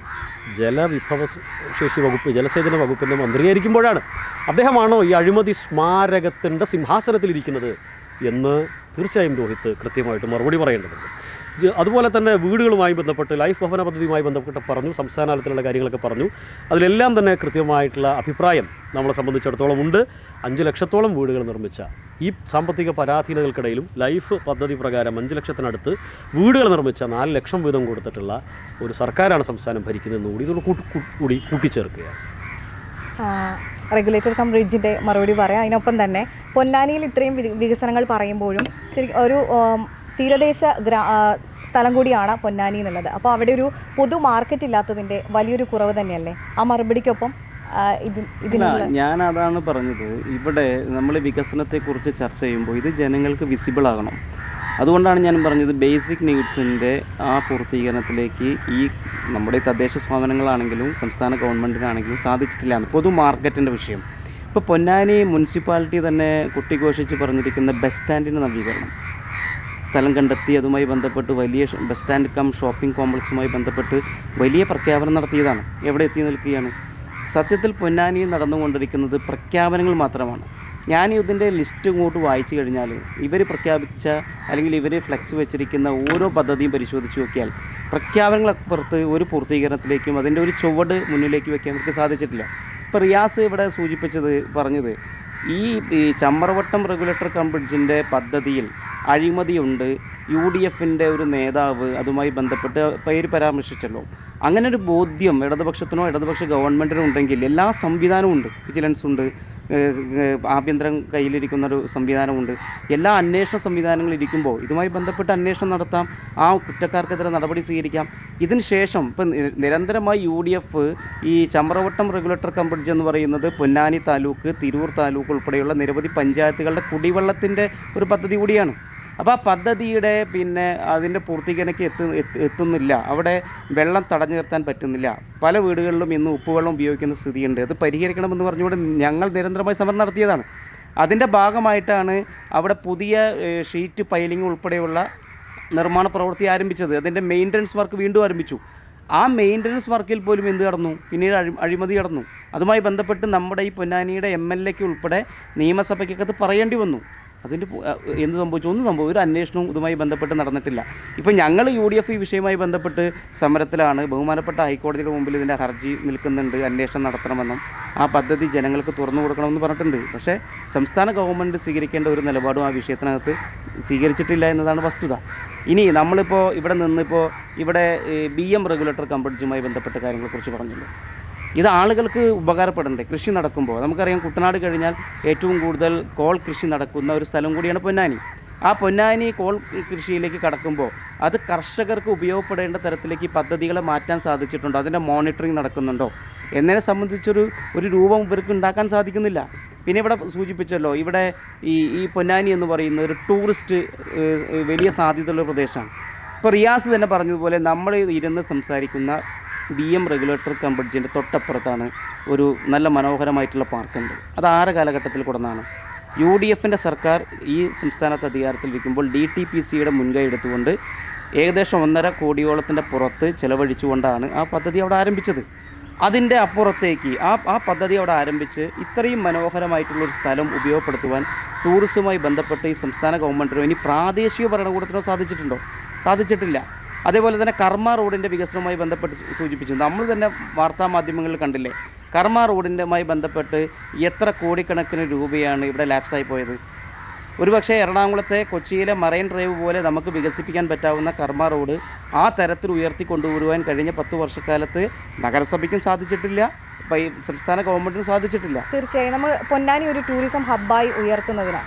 ജലവിഭവശേഷി വകുപ്പ്, ജലസേചന വകുപ്പിൻ്റെ മന്ത്രിയായിരിക്കുമ്പോഴാണ്. അദ്ദേഹമാണോ ഈ അഴിമതി സ്മാരകത്തിൻ്റെ സിംഹാസനത്തിലിരിക്കുന്നത് എന്ന് തീർച്ചയായും രോഹിത് കൃത്യമായിട്ട് മറുപടി പറയേണ്ടതുണ്ട്. അതുപോലെ തന്നെ വീടുകളുമായി ബന്ധപ്പെട്ട് ലൈഫ് ഭവന പദ്ധതിയുമായി ബന്ധപ്പെട്ട് പറഞ്ഞു, സംസ്ഥാന തലത്തിലുള്ള കാര്യങ്ങളൊക്കെ പറഞ്ഞു. അതിലെല്ലാം തന്നെ കൃത്യമായിട്ടുള്ള അഭിപ്രായം നമ്മളെ സംബന്ധിച്ചിടത്തോളം ഉണ്ട്. 5 ലക്ഷത്തോളം വീടുകൾ നിർമ്മിച്ച ഈ സാമ്പത്തിക പരാധീനതകൾക്കിടയിലും ലൈഫ് പദ്ധതി പ്രകാരം 5 ലക്ഷത്തിനടുത്ത് വീടുകൾ നിർമ്മിച്ച 4 ലക്ഷം വീതം കൊടുത്തിട്ടുള്ള ഒരു സർക്കാരാണ് സംസ്ഥാനം ഭരിക്കുന്നതെന്ന് കൂടി ഇതോട് കൂട്ടിച്ചേർക്കുകയാണ്. റെഗുലേറ്റർ കം ബ്രിഡ്ജിൻ്റെ മറുപടി പറയാം. അതിനൊപ്പം തന്നെ പൊന്നാനിയിൽ ഇത്രയും വികസനങ്ങൾ പറയുമ്പോഴും ശരി ഒരു തീരദേശ സ്ഥലം കൂടിയാണ് പൊന്നാനി എന്നുള്ളത്. അപ്പോൾ അവിടെ ഒരു പൊതു മാർക്കറ്റ് ഇല്ലാത്തതിൻ്റെ വലിയൊരു കുറവ് തന്നെയല്ലേ? ആ മറുപടിക്കൊപ്പം ഞാൻ അതാണ് പറഞ്ഞത്. ഇവിടെ നമ്മൾ വികസനത്തെക്കുറിച്ച് ചർച്ച ചെയ്യുമ്പോൾ ഇത് ജനങ്ങൾക്ക് വിസിബിൾ ആകണം. അതുകൊണ്ടാണ് ഞാൻ പറഞ്ഞത് ബേസിക് നീഡ്സിൻ്റെ ആ പൂർത്തീകരണത്തിലേക്ക് ഈ നമ്മുടെ തദ്ദേശ സ്ഥാപനങ്ങളാണെങ്കിലും സംസ്ഥാന ഗവൺമെൻറ്റിനാണെങ്കിലും സാധിച്ചിട്ടില്ല. പൊതു മാർക്കറ്റിൻ്റെ വിഷയം ഇപ്പോൾ പൊന്നാനി മുനിസിപ്പാലിറ്റി തന്നെ കുട്ടിഘോഷിച്ച് പറഞ്ഞിരിക്കുന്ന ബസ് സ്റ്റാൻഡിൻ്റെ നവീകരണം, സ്ഥലം കണ്ടെത്തി അതുമായി ബന്ധപ്പെട്ട് വലിയ ബസ് സ്റ്റാൻഡ് കം ഷോപ്പിംഗ് കോംപ്ലക്സുമായി ബന്ധപ്പെട്ട് വലിയ പ്രഖ്യാപനം നടത്തിയതാണ്. എവിടെ എത്തി നിൽക്കുകയാണ്? സത്യത്തിൽ പൊന്നാനിയിൽ നടന്നുകൊണ്ടിരിക്കുന്നത് പ്രഖ്യാപനങ്ങൾ മാത്രമാണ്. ഞാൻ ഇതിൻ്റെ ലിസ്റ്റ് ഇങ്ങോട്ട് വായിച്ചു കഴിഞ്ഞാൽ ഇവർ പ്രഖ്യാപിച്ച അല്ലെങ്കിൽ ഇവർ ഫ്ലെക്സ് വെച്ചിരിക്കുന്ന ഓരോ പദ്ധതിയും പരിശോധിച്ച് നോക്കിയാൽ പ്രഖ്യാപനങ്ങളപ്പുറത്ത് ഒരു പൂർത്തീകരണത്തിലേക്കും അതിൻ്റെ ഒരു ചുവട് മുന്നിലേക്ക് വയ്ക്കാൻ നമുക്ക് സാധിച്ചിട്ടില്ല. ഇപ്പോൾ റിയാസ് ഇവിടെ പറഞ്ഞത് ഈ ചമ്രവട്ടം റെഗുലേറ്റർ കം ബ്രിഡ്ജിൻ്റെ പദ്ധതിയിൽ അഴിമതിയുണ്ട്, UDFിൻ്റെ ഒരു നേതാവ് അതുമായി ബന്ധപ്പെട്ട് പേര് പരാമർശിച്ചല്ലോ. അങ്ങനെ ഒരു ബോധ്യം ഇടതുപക്ഷത്തിനോ ഇടതുപക്ഷ ഗവൺമെൻറ്റിനോ ഉണ്ടെങ്കിൽ എല്ലാ സംവിധാനവും ഉണ്ട്. വിജിലൻസ് ഉണ്ട്, ആഭ്യന്തരം കയ്യിലിരിക്കുന്ന ഒരു സംവിധാനമുണ്ട്. എല്ലാ അന്വേഷണ സംവിധാനങ്ങളിരിക്കുമ്പോൾ ഇതുമായി ബന്ധപ്പെട്ട് അന്വേഷണം നടത്താം, ആ കുറ്റക്കാർക്കെതിരെ നടപടി സ്വീകരിക്കാം. ഇതിന് ശേഷം ഇപ്പം നിരന്തരമായി UDF ഈ ചമ്രവട്ടം റെഗുലേറ്റർ കം ബ്രിഡ്ജ് എന്ന് പറയുന്നത് പൊന്നാനി താലൂക്ക്, തിരൂർ താലൂക്ക് ഉൾപ്പെടെയുള്ള നിരവധി പഞ്ചായത്തുകളുടെ കുടിവെള്ളത്തിൻ്റെ ഒരു പദ്ധതി കൂടിയാണ്. അപ്പോൾ ആ പദ്ധതിയുടെ അതിൻ്റെ പൂർത്തീകരണയ്ക്ക് എത്തുന്നില്ല. അവിടെ വെള്ളം തടഞ്ഞു നിർത്താൻ പറ്റുന്നില്ല. പല വീടുകളിലും ഇന്ന് ഉപ്പുവെള്ളം ഉപയോഗിക്കുന്ന സ്ഥിതിയുണ്ട്. അത് പരിഹരിക്കണമെന്ന് പറഞ്ഞുകൊണ്ട് ഞങ്ങൾ നിരന്തരമായി സമരം നടത്തിയതാണ്. അതിൻ്റെ ഭാഗമായിട്ടാണ് അവിടെ പുതിയ ഷീറ്റ് പൈലിംഗ് ഉൾപ്പെടെയുള്ള നിർമ്മാണ പ്രവൃത്തി ആരംഭിച്ചത്. അതിൻ്റെ മെയിൻ്റനൻസ് വർക്ക് വീണ്ടും ആരംഭിച്ചു. ആ മെയിൻ്റനൻസ് വർക്കിൽ പോലും എന്ത് കടന്നു, പിന്നീട് അഴിമതി കടന്നു. അതുമായി ബന്ധപ്പെട്ട് നമ്മുടെ ഈ പൊന്നാനിയുടെ MLA-ക്ക് ഉൾപ്പെടെ നിയമസഭയ്ക്കൊക്കെ അത് പറയേണ്ടി വന്നു. അതിൻ്റെ എന്ത് സംഭവിച്ചു? ഒന്നും സംഭവിച്ചു. ഒരു അന്വേഷണവും ഇതുമായി ബന്ധപ്പെട്ട് നടന്നിട്ടില്ല. ഇപ്പം ഞങ്ങൾ UDF ഈ വിഷയവുമായി ബന്ധപ്പെട്ട് സമരത്തിലാണ്. ബഹുമാനപ്പെട്ട ഹൈക്കോടതിയുടെ മുമ്പിൽ ഇതിൻ്റെ ഹർജി നിൽക്കുന്നുണ്ട്, അന്വേഷണം നടത്തണമെന്നും ആ പദ്ധതി ജനങ്ങൾക്ക് തുറന്നു കൊടുക്കണമെന്ന് പറഞ്ഞിട്ടുണ്ട്. പക്ഷേ സംസ്ഥാന ഗവൺമെൻറ് സ്വീകരിക്കേണ്ട ഒരു നിലപാടും ആ വിഷയത്തിനകത്ത് സ്വീകരിച്ചിട്ടില്ല എന്നതാണ് വസ്തുത. ഇനി നമ്മളിപ്പോൾ ഇവിടെ BM റെഗുലേറ്റർ കം ബ്രിഡ്ജുമായി ബന്ധപ്പെട്ട കാര്യങ്ങളെക്കുറിച്ച് പറഞ്ഞല്ലോ. ഇത് ആളുകൾക്ക് ഉപകാരപ്പെടണ്ടേ? കൃഷി നടക്കുമ്പോൾ നമുക്കറിയാം, കുട്ടനാട് കഴിഞ്ഞാൽ ഏറ്റവും കൂടുതൽ കോൾ കൃഷി നടക്കുന്ന ഒരു സ്ഥലം കൂടിയാണ് പൊന്നാനി. ആ പൊന്നാനി കോൾ കൃഷിയിലേക്ക് കടക്കുമ്പോൾ അത് കർഷകർക്ക് ഉപയോഗപ്പെടേണ്ട തരത്തിലേക്ക് പദ്ധതികളെ മാറ്റാൻ സാധിച്ചിട്ടുണ്ടോ? അതിൻ്റെ മോണിറ്ററിങ് നടക്കുന്നുണ്ടോ എന്നതിനെ സംബന്ധിച്ചൊരു രൂപം ഇവർക്ക് ഉണ്ടാക്കാൻ സാധിക്കുന്നില്ല. പിന്നെ ഇവിടെ സൂചിപ്പിച്ചല്ലോ, ഇവിടെ ഈ പൊന്നാനി എന്ന് പറയുന്ന ഒരു ടൂറിസ്റ്റ് വലിയ സാധ്യതയുള്ള പ്രദേശമാണ്. ഇപ്പോൾ റിയാസ് തന്നെ പറഞ്ഞതുപോലെ നമ്മൾ ഇരുന്ന് സംസാരിക്കുന്ന BM റെഗുലേറ്റർ കം ബ്രിഡ്ജിൻ്റെ തൊട്ടപ്പുറത്താണ് ഒരു നല്ല മനോഹരമായിട്ടുള്ള പാർക്കുണ്ട്. അത് ആറ് കാലഘട്ടത്തിൽ കൊടുന്നതാണ്. UDF-ൻ്റെ സർക്കാർ ഈ സംസ്ഥാനത്ത് അധികാരത്തിലിരിക്കുമ്പോൾ DTPC-യുടെ മുൻകൈ എടുത്തുകൊണ്ട് ഏകദേശം 1.5 കോടിയോളത്തിൻ്റെ പുറത്ത് ചെലവഴിച്ചുകൊണ്ടാണ് ആ പദ്ധതി അവിടെ ആരംഭിച്ചത്. അതിൻ്റെ അപ്പുറത്തേക്ക് ആ പദ്ധതി അവിടെ ആരംഭിച്ച് ഇത്രയും മനോഹരമായിട്ടുള്ളൊരു സ്ഥലം ഉപയോഗപ്പെടുത്തുവാൻ ടൂറിസവുമായി ബന്ധപ്പെട്ട് ഈ സംസ്ഥാന ഗവൺമെൻറ്റിനോ ഇനി പ്രാദേശിക ഭരണകൂടത്തിനോ സാധിച്ചിട്ടുണ്ടോ? സാധിച്ചിട്ടില്ല. അതേപോലെ തന്നെ കർമ്മ റോഡിൻ്റെ വികസനവുമായി ബന്ധപ്പെട്ട് സൂചിപ്പിച്ചു. നമ്മൾ തന്നെ വാർത്താ മാധ്യമങ്ങളിൽ കണ്ടില്ലേ, കർമ്മ റോഡിൻ്റെമായി ബന്ധപ്പെട്ട് എത്ര കോടിക്കണക്കിന് രൂപയാണ് ഇവിടെ ലാപ്സായി പോയത്. ഒരുപക്ഷെ എറണാകുളത്തെ കൊച്ചിയിലെ മറൈൻ ഡ്രൈവ് പോലെ നമുക്ക് വികസിപ്പിക്കാൻ പറ്റാവുന്ന കർമ്മ റോഡ് ആ തരത്തിൽ ഉയർത്തിക്കൊണ്ടുവരുവാൻ കഴിഞ്ഞ 10 വർഷക്കാലത്ത് നഗരസഭയ്ക്കും സാധിച്ചിട്ടില്ല, സംസ്ഥാന ഗവൺമെൻറ്റിനും സാധിച്ചിട്ടില്ല. തീർച്ചയായും നമ്മൾ പൊന്നാനി ഒരു ടൂറിസം ഹബ്ബായി ഉയർത്തുന്നതിന്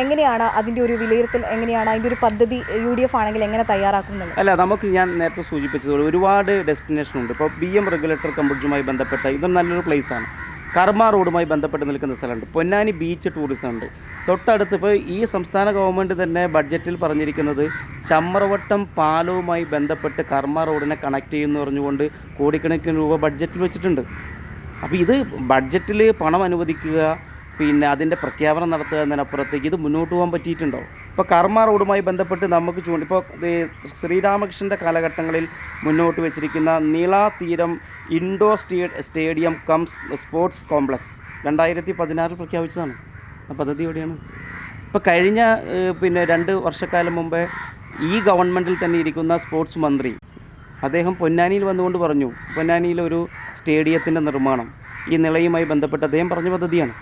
എങ്ങനെയാണ് അതിൻ്റെ ഒരു വിലയിരുത്തൽ, എങ്ങനെയാണ് അതിൻ്റെ ഒരു പദ്ധതി UDF ആണെങ്കിൽ എങ്ങനെ തയ്യാറാക്കുന്നത്? അല്ല, നമുക്ക് ഞാൻ നേരത്തെ സൂചിപ്പിച്ചതുപോലെ ഒരുപാട് ഡെസ്റ്റിനേഷൻ ഉണ്ട്. ഇപ്പോൾ BM റെഗുലേറ്റർ കം ബ്രിഡ്ജുമായി ബന്ധപ്പെട്ട ഇതും നല്ലൊരു പ്ലേസാണ്. കർമ്മ റോഡുമായി ബന്ധപ്പെട്ട് നിൽക്കുന്ന സ്ഥലമുണ്ട്. പൊന്നാനി ബീച്ച് ടൂറിസം ഉണ്ട്. തൊട്ടടുത്ത് ഇപ്പോൾ ഈ സംസ്ഥാന ഗവൺമെൻറ് തന്നെ ബഡ്ജറ്റിൽ പറഞ്ഞിരിക്കുന്നത് ചമ്രവട്ടം പാലവുമായി ബന്ധപ്പെട്ട് കർമ്മ റോഡിനെ കണക്ട് ചെയ്യുമെന്ന് പറഞ്ഞുകൊണ്ട് കോടിക്കണക്കിന് രൂപ ബഡ്ജറ്റിൽ വെച്ചിട്ടുണ്ട്. അപ്പോൾ ഇത് ബഡ്ജറ്റിൽ പണം അനുവദിക്കുക, പിന്നെ അതിൻ്റെ പ്രഖ്യാപനം നടത്തുക എന്നതിനപ്പുറത്തേക്ക് ഇത് മുന്നോട്ട് പോകാൻ പറ്റിയിട്ടുണ്ടോ? ഇപ്പോൾ കർമ്മ റോഡുമായി ബന്ധപ്പെട്ട് നമുക്ക് ഇപ്പോൾ ശ്രീരാമകൃഷ്ണൻ്റെ കാലഘട്ടങ്ങളിൽ മുന്നോട്ട് വെച്ചിരിക്കുന്ന Neelatheeram indoor stadium cum sports complex 2016 പ്രഖ്യാപിച്ചതാണ്. ആ പദ്ധതി എവിടെയാണ്? ഇപ്പോൾ കഴിഞ്ഞ 2 വർഷക്കാലം മുമ്പേ ഈ ഗവൺമെൻറ്റിൽ തന്നെ ഇരിക്കുന്ന സ്പോർട്സ് മന്ത്രി അദ്ദേഹം പൊന്നാനിയിൽ വന്നുകൊണ്ട് പറഞ്ഞു, പൊന്നാനിയിലൊരു സ്റ്റേഡിയത്തിൻ്റെ നിർമ്മാണം ഈ നിളയുമായി ബന്ധപ്പെട്ട് അദ്ദേഹം പറഞ്ഞ പദ്ധതിയാണ്.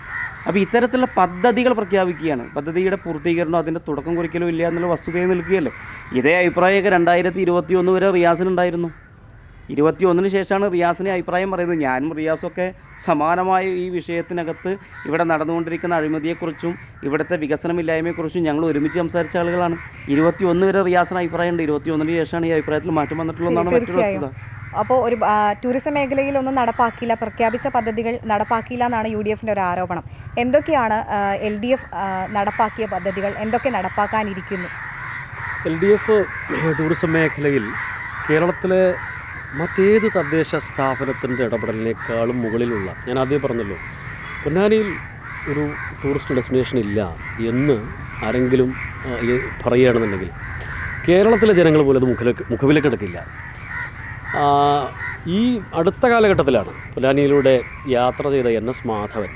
അപ്പോൾ ഇത്തരത്തിലുള്ള പദ്ധതികൾ പ്രഖ്യാപിക്കുകയാണ്. പദ്ധതിയുടെ പൂർത്തീകരണം അതിൻ്റെ തുടക്കം കുറിക്കലും ഇല്ല എന്നുള്ള വസ്തുതയെ നിൽക്കുകയല്ലേ. ഇതേ അഭിപ്രായമൊക്കെ 2021 വരെ റിയാസിനുണ്ടായിരുന്നു. 21 ശേഷമാണ് റിയാസിനെ അഭിപ്രായം പറയുന്നത്. ഞാനും റിയാസൊക്കെ സമാനമായ ഈ വിഷയത്തിനകത്ത് ഇവിടെ നടന്നുകൊണ്ടിരിക്കുന്ന അഴിമതിയെക്കുറിച്ചും ഇവിടുത്തെ വികസനമില്ലായ്മയെക്കുറിച്ചും ഞങ്ങൾ ഒരുമിച്ച് സംസാരിച്ച ആളുകളാണ്. 21 വരെ റിയാസിന് അഭിപ്രായമുണ്ട്. 21 ശേഷമാണ് ഈ അഭിപ്രായത്തിൽ മാറ്റം വന്നിട്ടുള്ളതെന്നാണ് മറ്റൊരു വസ്തുത. അപ്പോൾ ഒരു ടൂറിസം മേഖലയിൽ ഒന്നും നടപ്പാക്കിയില്ല, പ്രഖ്യാപിച്ച പദ്ധതികൾ നടപ്പാക്കിയില്ല എന്നാണ് UDF-ൻ്റെ ഒരു ആരോപണം. എന്തൊക്കെയാണ് LDF നടപ്പാക്കിയ പദ്ധതികൾ, എന്തൊക്കെ നടപ്പാക്കാനിരിക്കുന്നു? LDF ടൂറിസം മേഖലയിൽ കേരളത്തിലെ മറ്റേത് തദ്ദേശ സ്ഥാപനത്തിൻ്റെ ഇടപെടലിനേക്കാളും മുകളിലുള്ള, ഞാൻ ആദ്യം പറഞ്ഞല്ലോ, പൊന്നാനിയിൽ ഒരു ടൂറിസ്റ്റ് ഡെസ്റ്റിനേഷൻ ഇല്ല എന്ന് ആരെങ്കിലും പറയുകയാണെന്നുണ്ടെങ്കിൽ കേരളത്തിലെ ജനങ്ങൾ പോലും അത് മുഖവിലക്കെടുക്കില്ല. ഈ അടുത്ത കാലഘട്ടത്തിലാണ് പൊന്നാനിയിലൂടെ യാത്ര ചെയ്ത NS മാധവൻ,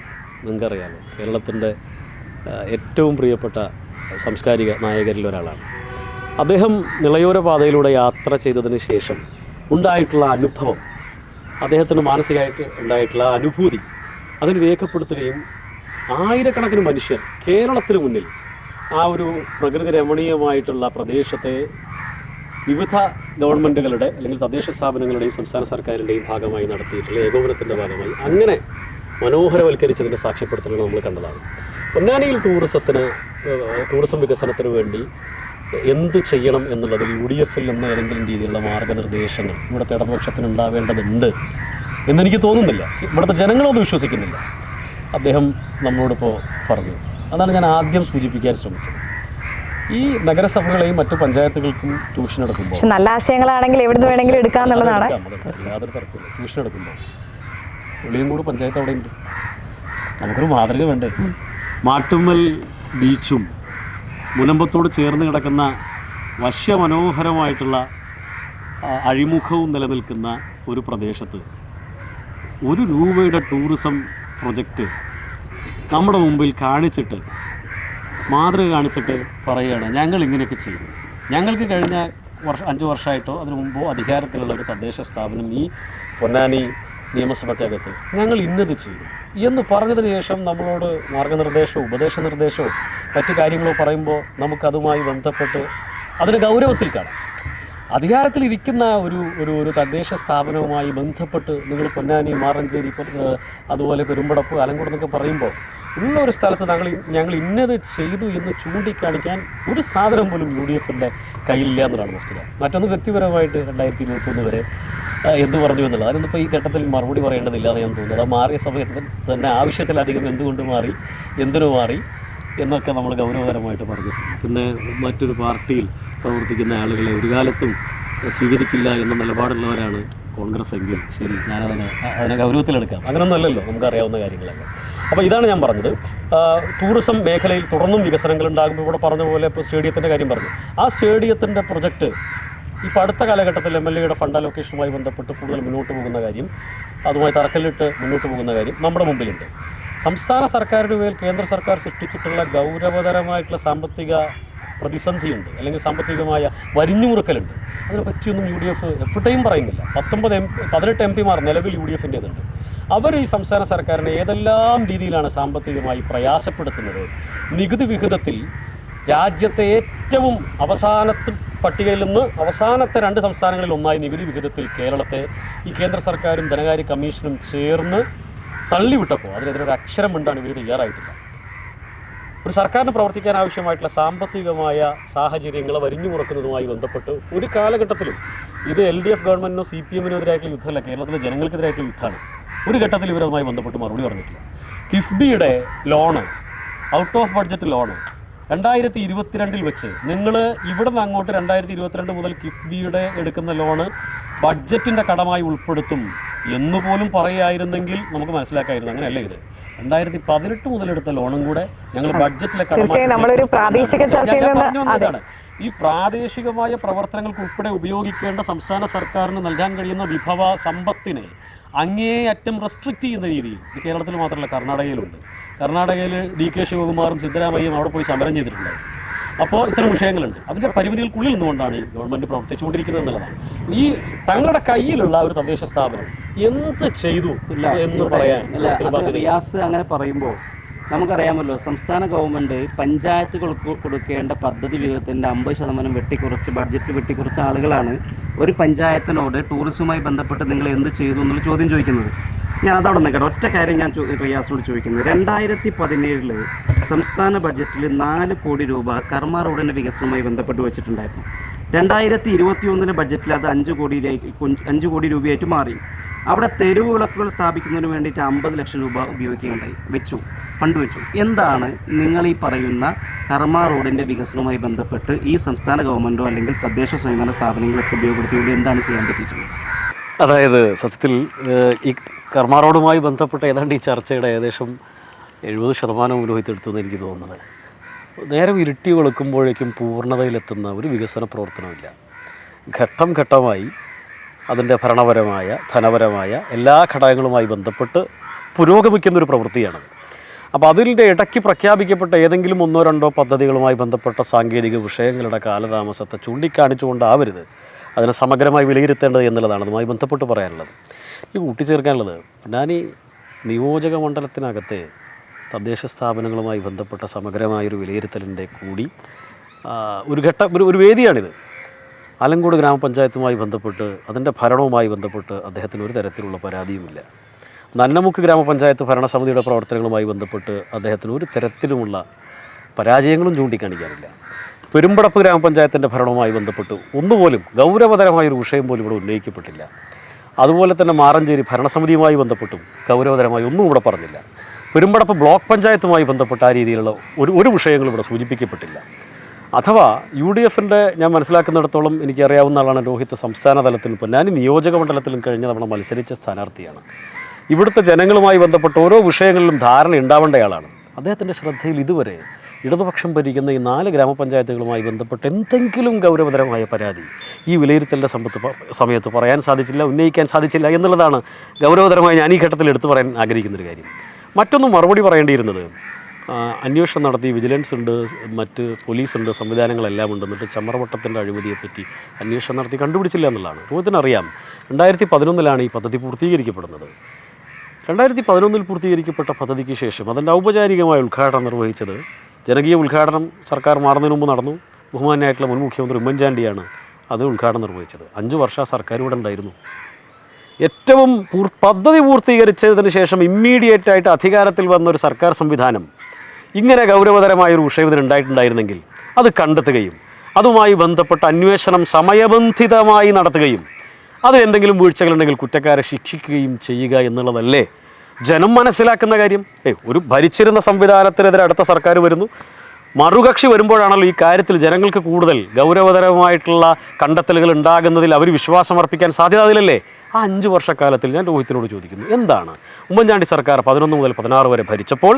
നിങ്ങൾക്കറിയാമല്ലോ, കേരളത്തിൻ്റെ ഏറ്റവും പ്രിയപ്പെട്ട സാംസ്കാരിക നായകരിൽ ഒരാളാണ്. അദ്ദേഹം നിളയോര പാതയിലൂടെ യാത്ര ചെയ്തതിന് ശേഷം ഉണ്ടായിട്ടുള്ള അനുഭവം, അദ്ദേഹത്തിന് മാനസികമായിട്ട് ഉണ്ടായിട്ടുള്ള അനുഭൂതി അതിന് രേഖപ്പെടുത്തുകയും ആയിരക്കണക്കിന് മനുഷ്യർ കേരളത്തിന് മുന്നിൽ ആ ഒരു പ്രകൃതി രമണീയമായിട്ടുള്ള പ്രദേശത്തെ വിവിധ ഗവൺമെൻറ്റുകളുടെ അല്ലെങ്കിൽ തദ്ദേശ സ്ഥാപനങ്ങളുടെയും സംസ്ഥാന സർക്കാരിൻ്റെയും ഭാഗമായി നടത്തിയിട്ടുള്ള ഏകോപനത്തിൻ്റെ ഭാഗമായി അങ്ങനെ മനോഹരവൽക്കരിച്ചതിൻ്റെ സാക്ഷ്യപ്പെടുത്തലുകൾ നമ്മൾ കണ്ടതാണ്. പൊന്നാനിയിൽ ടൂറിസം വികസനത്തിന് വേണ്ടി എന്ത് ചെയ്യണം എന്നുള്ളതിൽ UDF-ൽ നിന്ന് ഏതെങ്കിലും രീതിയിലുള്ള മാർഗ്ഗനിർദ്ദേശങ്ങൾ ഇവിടുത്തെ ഇടതുപക്ഷത്തിന് ഉണ്ടാവേണ്ടതുണ്ട് എന്നെനിക്ക് തോന്നുന്നില്ല. ഇവിടുത്തെ ജനങ്ങളൊന്നും വിശ്വസിക്കുന്നില്ല. അദ്ദേഹം നമ്മളോടിപ്പോൾ പറഞ്ഞു. അതാണ് ഞാൻ ആദ്യം സൂചിപ്പിക്കാൻ ശ്രമിച്ചത്. ഈ നഗരസഭകളെയും മറ്റു പഞ്ചായത്തുകൾക്കും ട്യൂഷൻ എടുക്കുമ്പോൾ നല്ല ആശയങ്ങളാണെങ്കിൽ എവിടുന്ന് വേണമെങ്കിലും എടുക്കാമെന്നുള്ളതാണ്. യാതൊരു തർക്കമില്ല. ട്യൂഷൻ എടുക്കുമ്പോൾ വെളിയങ്കോട് പഞ്ചായത്ത് അവിടെ ഉണ്ട്. നമുക്കൊരു മാതൃക വേണ്ടേ? മാട്ടുമ്മൽ ബീച്ചും മുനമ്പത്തോട് ചേർന്ന് കിടക്കുന്ന വശ്യമനോഹരമായിട്ടുള്ള അഴിമുഖവും നിലനിൽക്കുന്ന ഒരു പ്രദേശത്ത് ഒരു രൂപയുടെ ടൂറിസം പ്രൊജക്റ്റ് നമ്മുടെ മുമ്പിൽ കാണിച്ചിട്ട് മാതൃക കാണിച്ചിട്ട് പറയുകയാണ് ഞങ്ങൾ ഇങ്ങനെയൊക്കെ ചെയ്യും. ഞങ്ങൾക്ക് കഴിഞ്ഞ 5 വർഷമായിട്ടോ അതിനു മുമ്പോ അധികാരത്തിലുള്ള ഒരു തദ്ദേശ സ്ഥാപനം ഈ പൊന്നാനി നിയമസഭയ്ക്കകത്ത് ഞങ്ങൾ ഇന്നത് ചെയ്യും എന്ന് പറഞ്ഞതിന് ശേഷം നമ്മളോട് മാർഗനിർദ്ദേശമോ ഉപദേശനിർദ്ദേശമോ മറ്റു കാര്യങ്ങളോ പറയുമ്പോൾ നമുക്കതുമായി ബന്ധപ്പെട്ട് അതിന് ഗൗരവത്തിൽ കാണാം. അധികാരത്തിലിരിക്കുന്ന ഒരു തദ്ദേശ സ്ഥാപനവുമായി ബന്ധപ്പെട്ട് നിങ്ങൾ പൊന്നാനി, മാറഞ്ചേരി, അതുപോലെ പെരുമ്പടപ്പ്, ആലങ്കോട് എന്നൊക്കെ പറയുമ്പോൾ ഉള്ള ഒരു സ്ഥലത്ത് ഞങ്ങൾ ഇന്നത് ചെയ്തു എന്ന് ചൂണ്ടിക്കാണിക്കാൻ ഒരു സാധനം പോലും UDFൻ്റെ കയ്യിലില്ല എന്നതാണ് വസ്തുത. മറ്റൊന്ന് വ്യക്തിപരമായിട്ട് 2021 വരെ എന്ത് പറഞ്ഞു എന്നുള്ളത് അതിനൊന്നിപ്പോൾ ഈ ഘട്ടത്തിൽ മറുപടി പറയേണ്ടതില്ല എന്ന് ഞാൻ തോന്നുന്നത്. അത് മാറിയ സമയത്ത് തന്നെ ആവശ്യത്തിലധികം എന്തുകൊണ്ട് മാറി, എന്തിനു മാറി എന്നൊക്കെ നമ്മൾ ഗൗരവകരമായിട്ട് പറഞ്ഞു. പിന്നെ മറ്റൊരു പാർട്ടിയിൽ പ്രവർത്തിക്കുന്ന ആളുകളെ ഒരു കാലത്തും സ്വീകരിക്കില്ല എന്ന നിലപാടുള്ളവരാണ് കോൺഗ്രസ് എങ്കിൽ ശരി, അതിനെ ഗൗരവത്തിലെടുക്കാം. അങ്ങനെയൊന്നും അല്ലല്ലോ, നമുക്കറിയാവുന്ന കാര്യങ്ങളൊക്കെ. അപ്പോൾ ഇതാണ് ഞാൻ പറഞ്ഞത്. ടൂറിസം മേഖലയിൽ തുടർന്നും വികസനങ്ങൾ ഉണ്ടാകുമ്പോൾ ഇവിടെ പറഞ്ഞ പോലെ ഇപ്പോൾ സ്റ്റേഡിയത്തിൻ്റെ കാര്യം പറഞ്ഞു. ആ സ്റ്റേഡിയത്തിൻ്റെ പ്രൊജക്റ്റ് ഇപ്പോൾ അടുത്ത കാലഘട്ടത്തിൽ MLAയുടെ ഫണ്ട് അലോക്കേഷനുമായി ബന്ധപ്പെട്ട് കൂടുതൽ മുന്നോട്ട് പോകുന്ന കാര്യം, അതുമായി തറക്കല്ലിട്ട് മുന്നോട്ട് പോകുന്ന കാര്യം നമ്മുടെ മുമ്പിലുണ്ട്. സംസ്ഥാന സർക്കാരിന് മേൽ കേന്ദ്ര സർക്കാർ സൃഷ്ടിച്ചിട്ടുള്ള ഗൗരവതരമായിട്ടുള്ള സാമ്പത്തിക പ്രതിസന്ധിയുണ്ട്, അല്ലെങ്കിൽ സാമ്പത്തികമായ വരിഞ്ഞുമുറുക്കലുണ്ട്. അതിനെ പറ്റിയൊന്നും UDF എപ്പോഴും പറയുന്നില്ല. 18 MP നിലവിൽ UDFൻ്റേതുണ്ട്. അവർ ഈ സംസ്ഥാന സർക്കാരിനെ ഏതെല്ലാം രീതിയിലാണ് സാമ്പത്തികമായി പ്രയാസപ്പെടുത്തുന്നത്. നികുതി വിഹിതത്തിൽ രാജ്യത്തെ ഏറ്റവും അവസാനത്തെ പട്ടികയിൽ നിന്ന് അവസാനത്തെ 2 സംസ്ഥാനങ്ങളിൽ ഒന്നായി നികുതി വിഹിതത്തിൽ കേരളത്തെ ഈ കേന്ദ്ര സർക്കാരും ധനകാര്യ കമ്മീഷനും ചേർന്ന് തള്ളിവിട്ടപ്പോൾ അതിനെതിരെ ഒരു അക്ഷരം മിണ്ടാൻ ഇവർ തയ്യാറായിട്ടില്ല. ഒരു സർക്കാരിന് പ്രവർത്തിക്കാൻ ആവശ്യമായിട്ടുള്ള സാമ്പത്തികമായ സാഹചര്യങ്ങളെ വരിഞ്ഞു മുറക്കുന്നതുമായി ബന്ധപ്പെട്ട് ഒരു കാലഘട്ടത്തിലും ഇത് LDF ഗവൺമെൻറ്റിനോ CPM-നോ എതിരായിട്ടുള്ള യുദ്ധമല്ല, കേരളത്തിലെ ജനങ്ങൾക്കെതിരായിട്ടുള്ള യുദ്ധമാണ്. ഒരു ഘട്ടത്തിൽ ഇവരതുമായി ബന്ധപ്പെട്ട് മറുപടി പറഞ്ഞിട്ടില്ല. കിഫ്ബിയുടെ loan, out of budget loan 2022 വെച്ച് നിങ്ങൾ ഇവിടെ നിന്ന് അങ്ങോട്ട് 2022 മുതൽ കിഫ്ബിയുടെ എടുക്കുന്ന ലോണ് ബഡ്ജറ്റിൻ്റെ കടമായി ഉൾപ്പെടുത്തും എന്നുപോലും പറയുകയായിരുന്നെങ്കിൽ നമുക്ക് മനസ്സിലാക്കായിരുന്നു. അങ്ങനെയല്ല, ഇത് 2018 മുതലെടുത്ത ലോണും കൂടെ ഞങ്ങൾ ബഡ്ജറ്റിലെ കടമാണ്. ഈ പ്രാദേശികമായ പ്രവർത്തനങ്ങൾക്ക് ഉൾപ്പെടെ ഉപയോഗിക്കേണ്ട സംസ്ഥാന സർക്കാരിന് നൽകാൻ കഴിയുന്ന വിഭവ സമ്പത്തിനെ അങ്ങേയറ്റം റെസ്ട്രിക്റ്റ് ചെയ്യുന്ന രീതിയിൽ ഇത് കേരളത്തിൽ മാത്രമല്ല കർണാടകയിലുണ്ട്. കർണാടകയിൽ DK ശിവകുമാറും സിദ്ധരാമയ്യയും അവിടെ പോയി സമരം ചെയ്തിട്ടുണ്ട്. അപ്പോൾ ഇത്തരം വിഷയങ്ങളുണ്ട്. അതിൻ്റെ പരിമിതികൾക്കുള്ളിൽ നിന്നുകൊണ്ടാണ് ഈ ഗവൺമെൻറ് പ്രവർത്തിച്ചുകൊണ്ടിരിക്കുന്നത് എന്നുള്ളതാണ്. ഈ തങ്ങളുടെ കയ്യിലുള്ള ഒരു തദ്ദേശ സ്ഥാപനം എന്ത് ചെയ്തു എന്ന് പറയാൻ റിയാസ് അങ്ങനെ പറയുമ്പോൾ നമുക്കറിയാമല്ലോ, സംസ്ഥാന ഗവൺമെൻറ് പഞ്ചായത്തുകൾക്ക് കൊടുക്കേണ്ട പദ്ധതി വിഹിതത്തിൻ്റെ 50% വെട്ടിക്കുറച്ച് ബഡ്ജറ്റ് വെട്ടിക്കുറച്ച ആളുകളാണ് ഒരു പഞ്ചായത്തിനോട് ടൂറിസവുമായി ബന്ധപ്പെട്ട് നിങ്ങൾ എന്ത് ചെയ്തു എന്നുള്ള ചോദ്യം ചോദിക്കുന്നത്. ഞാൻ അതവിടെ നിൽക്കട്ടെ. ഒറ്റ കാര്യം ഞാൻ റിയാസിനോട് ചോദിക്കുന്നത്, 2017 സംസ്ഥാന ബഡ്ജറ്റിൽ 4 കോടി രൂപ കർമ്മ റോഡിൻ്റെ വികസനവുമായി ബന്ധപ്പെട്ട് വെച്ചിട്ടുണ്ടായിരുന്നു. 2021 ബഡ്ജറ്റിൽ അത് 5 കോടി രൂപയായിട്ട് മാറി. അവിടെ തെരുവ് വിളക്കുകൾ സ്ഥാപിക്കുന്നതിന് വേണ്ടിയിട്ട് 50 ലക്ഷം രൂപ ഉപയോഗിക്കുകയുണ്ടായി, ഫണ്ട് വെച്ചു. എന്താണ് നിങ്ങൾ ഈ പറയുന്ന കർമ്മ റോഡിൻ്റെ വികസനവുമായി ബന്ധപ്പെട്ട് ഈ സംസ്ഥാന ഗവൺമെൻറ്റോ അല്ലെങ്കിൽ തദ്ദേശ സ്വയംഭരണ സ്ഥാപനങ്ങളൊക്കെ ഉപയോഗപ്പെടുത്തിയത് എന്താണ് ചെയ്യാൻ പറ്റിയിട്ടുള്ളത്? അതായത് സത്യത്തിൽ ഈ കർമ്മ റോഡുമായി ബന്ധപ്പെട്ട ഏതാണ്ട് ഈ ചർച്ചയുടെ ഏകദേശം 70% രോഹിതെടുത്തു എന്ന് എനിക്ക് തോന്നുന്നത്. നേരം ഇരുട്ടി വെളുക്കുമ്പോഴേക്കും പൂർണ്ണതയിലെത്തുന്ന ഒരു വികസന പ്രവർത്തനമില്ല. ഘട്ടം ഘട്ടമായി അതിൻ്റെ ഭരണപരമായ ധനപരമായ എല്ലാ ഘടകങ്ങളുമായി ബന്ധപ്പെട്ട് പുരോഗമിക്കുന്നൊരു പ്രവൃത്തിയാണത്. അപ്പോൾ അതിൻ്റെ ഇടയ്ക്ക് പ്രഖ്യാപിക്കപ്പെട്ട ഏതെങ്കിലും 1-2 പദ്ധതികളുമായി ബന്ധപ്പെട്ട സാങ്കേതിക വിഷയങ്ങളുടെ കാലതാമസത്തെ ചൂണ്ടിക്കാണിച്ചുകൊണ്ടാവരുത് അതിനെ സമഗ്രമായി വിലയിരുത്തേണ്ടത് എന്നുള്ളതാണ് അതുമായി ബന്ധപ്പെട്ട് പറയാനുള്ളത്. ഈ കൂട്ടിച്ചേർക്കാനുള്ളത്, പൊന്നാനി നിയോജക മണ്ഡലത്തിനകത്തെ തദ്ദേശ സ്ഥാപനങ്ങളുമായി ബന്ധപ്പെട്ട സമഗ്രമായൊരു വിലയിരുത്തലിൻ്റെ കൂടി ഒരു വേദിയാണിത്. ആലങ്കോട് ഗ്രാമപഞ്ചായത്തുമായി ബന്ധപ്പെട്ട് അതിൻ്റെ ഭരണവുമായി ബന്ധപ്പെട്ട് അദ്ദേഹത്തിന് ഒരു തരത്തിലുള്ള പരാതിയുമില്ല. നന്നമുക്ക് ഗ്രാമപഞ്ചായത്ത് ഭരണസമിതിയുടെ പ്രവർത്തനങ്ങളുമായി ബന്ധപ്പെട്ട് അദ്ദേഹത്തിന് ഒരു തരത്തിലുമുള്ള പരാജയങ്ങളും ചൂണ്ടിക്കാണിക്കാനില്ല. പെരുമ്പടപ്പ് ഗ്രാമപഞ്ചായത്തിൻ്റെ ഭരണവുമായി ബന്ധപ്പെട്ട് ഒന്നുപോലും ഗൗരവതരമായൊരു വിഷയം പോലും ഇവിടെ ഉന്നയിക്കപ്പെട്ടില്ല. അതുപോലെ തന്നെ മാറഞ്ചേരി ഭരണസമിതിയുമായി ബന്ധപ്പെട്ടും ഗൗരവതരമായി ഒന്നും ഇവിടെ പറഞ്ഞില്ല. പെരുമ്പടപ്പ് ബ്ലോക്ക് പഞ്ചായത്തുമായി ബന്ധപ്പെട്ട ആ രീതിയിലുള്ള ഒരു വിഷയങ്ങളും ഇവിടെ സൂചിപ്പിക്കപ്പെട്ടില്ല. അഥവാ UDFൻ്റെ ഞാൻ മനസ്സിലാക്കുന്നിടത്തോളം എനിക്കറിയാവുന്ന ആളാണ് രോഹിത്. സംസ്ഥാന തലത്തിലും പൊന്നാനി നിയോജക മണ്ഡലത്തിലും കഴിഞ്ഞ തവണ മത്സരിച്ച സ്ഥാനാർത്ഥിയാണ്. ഇവിടുത്തെ ജനങ്ങളുമായി ബന്ധപ്പെട്ട ഓരോ വിഷയങ്ങളിലും ധാരണ ഉണ്ടാവേണ്ടയാളാണ്. അദ്ദേഹത്തിൻ്റെ ശ്രദ്ധയിൽ ഇതുവരെ ഇടതുപക്ഷം ഭരിക്കുന്ന ഈ 4 ഗ്രാമപഞ്ചായത്തുകളുമായി ബന്ധപ്പെട്ട് എന്തെങ്കിലും ഗൗരവതരമായ പരാതി ഈ വിലയിരുത്തലിൻ്റെ സമയത്ത് പറയാൻ സാധിച്ചില്ല, ഉന്നയിക്കാൻ സാധിച്ചില്ല എന്നുള്ളതാണ് ഗൗരവതരമായി ഞാൻ ഈ ഘട്ടത്തിൽ എടുത്തു പറയാൻ ആഗ്രഹിക്കുന്നൊരു കാര്യം. മറ്റൊന്നും മറുപടി പറയേണ്ടിയിരുന്നത്, അന്വേഷണം നടത്തി, വിജിലൻസ് ഉണ്ട്, മറ്റ് പോലീസുണ്ട്, സംവിധാനങ്ങളെല്ലാം ഉണ്ട്, എന്നിട്ട് ചമ്മറവട്ടത്തിൻ്റെ അഴിമതിയെപ്പറ്റി അന്വേഷണം നടത്തി കണ്ടുപിടിച്ചില്ല എന്നുള്ളതാണ്. രോഹിത്തിനറിയാം 2011 ഈ പദ്ധതി പൂർത്തീകരിക്കപ്പെടുന്നത്. 2011 പൂർത്തീകരിക്കപ്പെട്ട പദ്ധതിക്ക് ശേഷം അതിൻ്റെ ഔപചാരികമായ ഉദ്ഘാടനം നിർവഹിച്ചത്, ജനകീയ ഉദ്ഘാടനം സർക്കാർ മാറുന്നതിന് മുമ്പ് നടന്നു. ബഹുമാനായിട്ടുള്ള മുൻ മുഖ്യമന്ത്രി ഉമ്മൻചാണ്ടിയാണ് അത് ഉദ്ഘാടനം നിർവഹിച്ചത്. 5 വർഷം സർക്കാർ ഇവിടെ ഉണ്ടായിരുന്നു. ഏറ്റവും പദ്ധതി പൂർത്തീകരിച്ചതിന് ശേഷം ഇമ്മീഡിയറ്റായിട്ട് അധികാരത്തിൽ വന്നൊരു സർക്കാർ സംവിധാനം ഇങ്ങനെ ഗൗരവതരമായൊരു വിഷയം ഇതിനുണ്ടായിട്ടുണ്ടായിരുന്നെങ്കിൽ അത് കണ്ടെത്തുകയും അതുമായി ബന്ധപ്പെട്ട അന്വേഷണം സമയബന്ധിതമായി നടത്തുകയും അതിലെന്തെങ്കിലും വീഴ്ചകളുണ്ടെങ്കിൽ കുറ്റക്കാരെ ശിക്ഷിക്കുകയും ചെയ്യുക എന്നുള്ളതല്ലേ ജനം മനസ്സിലാക്കുന്ന കാര്യം. ഒരു ഭരിച്ചിരുന്ന സംവിധാനത്തിനെതിരെ അടുത്ത സർക്കാർ വരുന്നു, മറുകക്ഷി വരുമ്പോഴാണല്ലോ ഈ കാര്യത്തിൽ ജനങ്ങൾക്ക് കൂടുതൽ ഗൗരവതരമായിട്ടുള്ള കണ്ടെത്തലുകൾ ഉണ്ടാകുന്നതിൽ അവർ വിശ്വാസമർപ്പിക്കാൻ സാധ്യത. അതിലല്ലേ ആ 5 വർഷക്കാലത്തിൽ ഞാൻ രോഹിത്തിനോട് ചോദിക്കുന്നു, എന്താണ് ഉമ്മൻചാണ്ടി സർക്കാർ 11 മുതൽ 16 വരെ ഭരിച്ചപ്പോൾ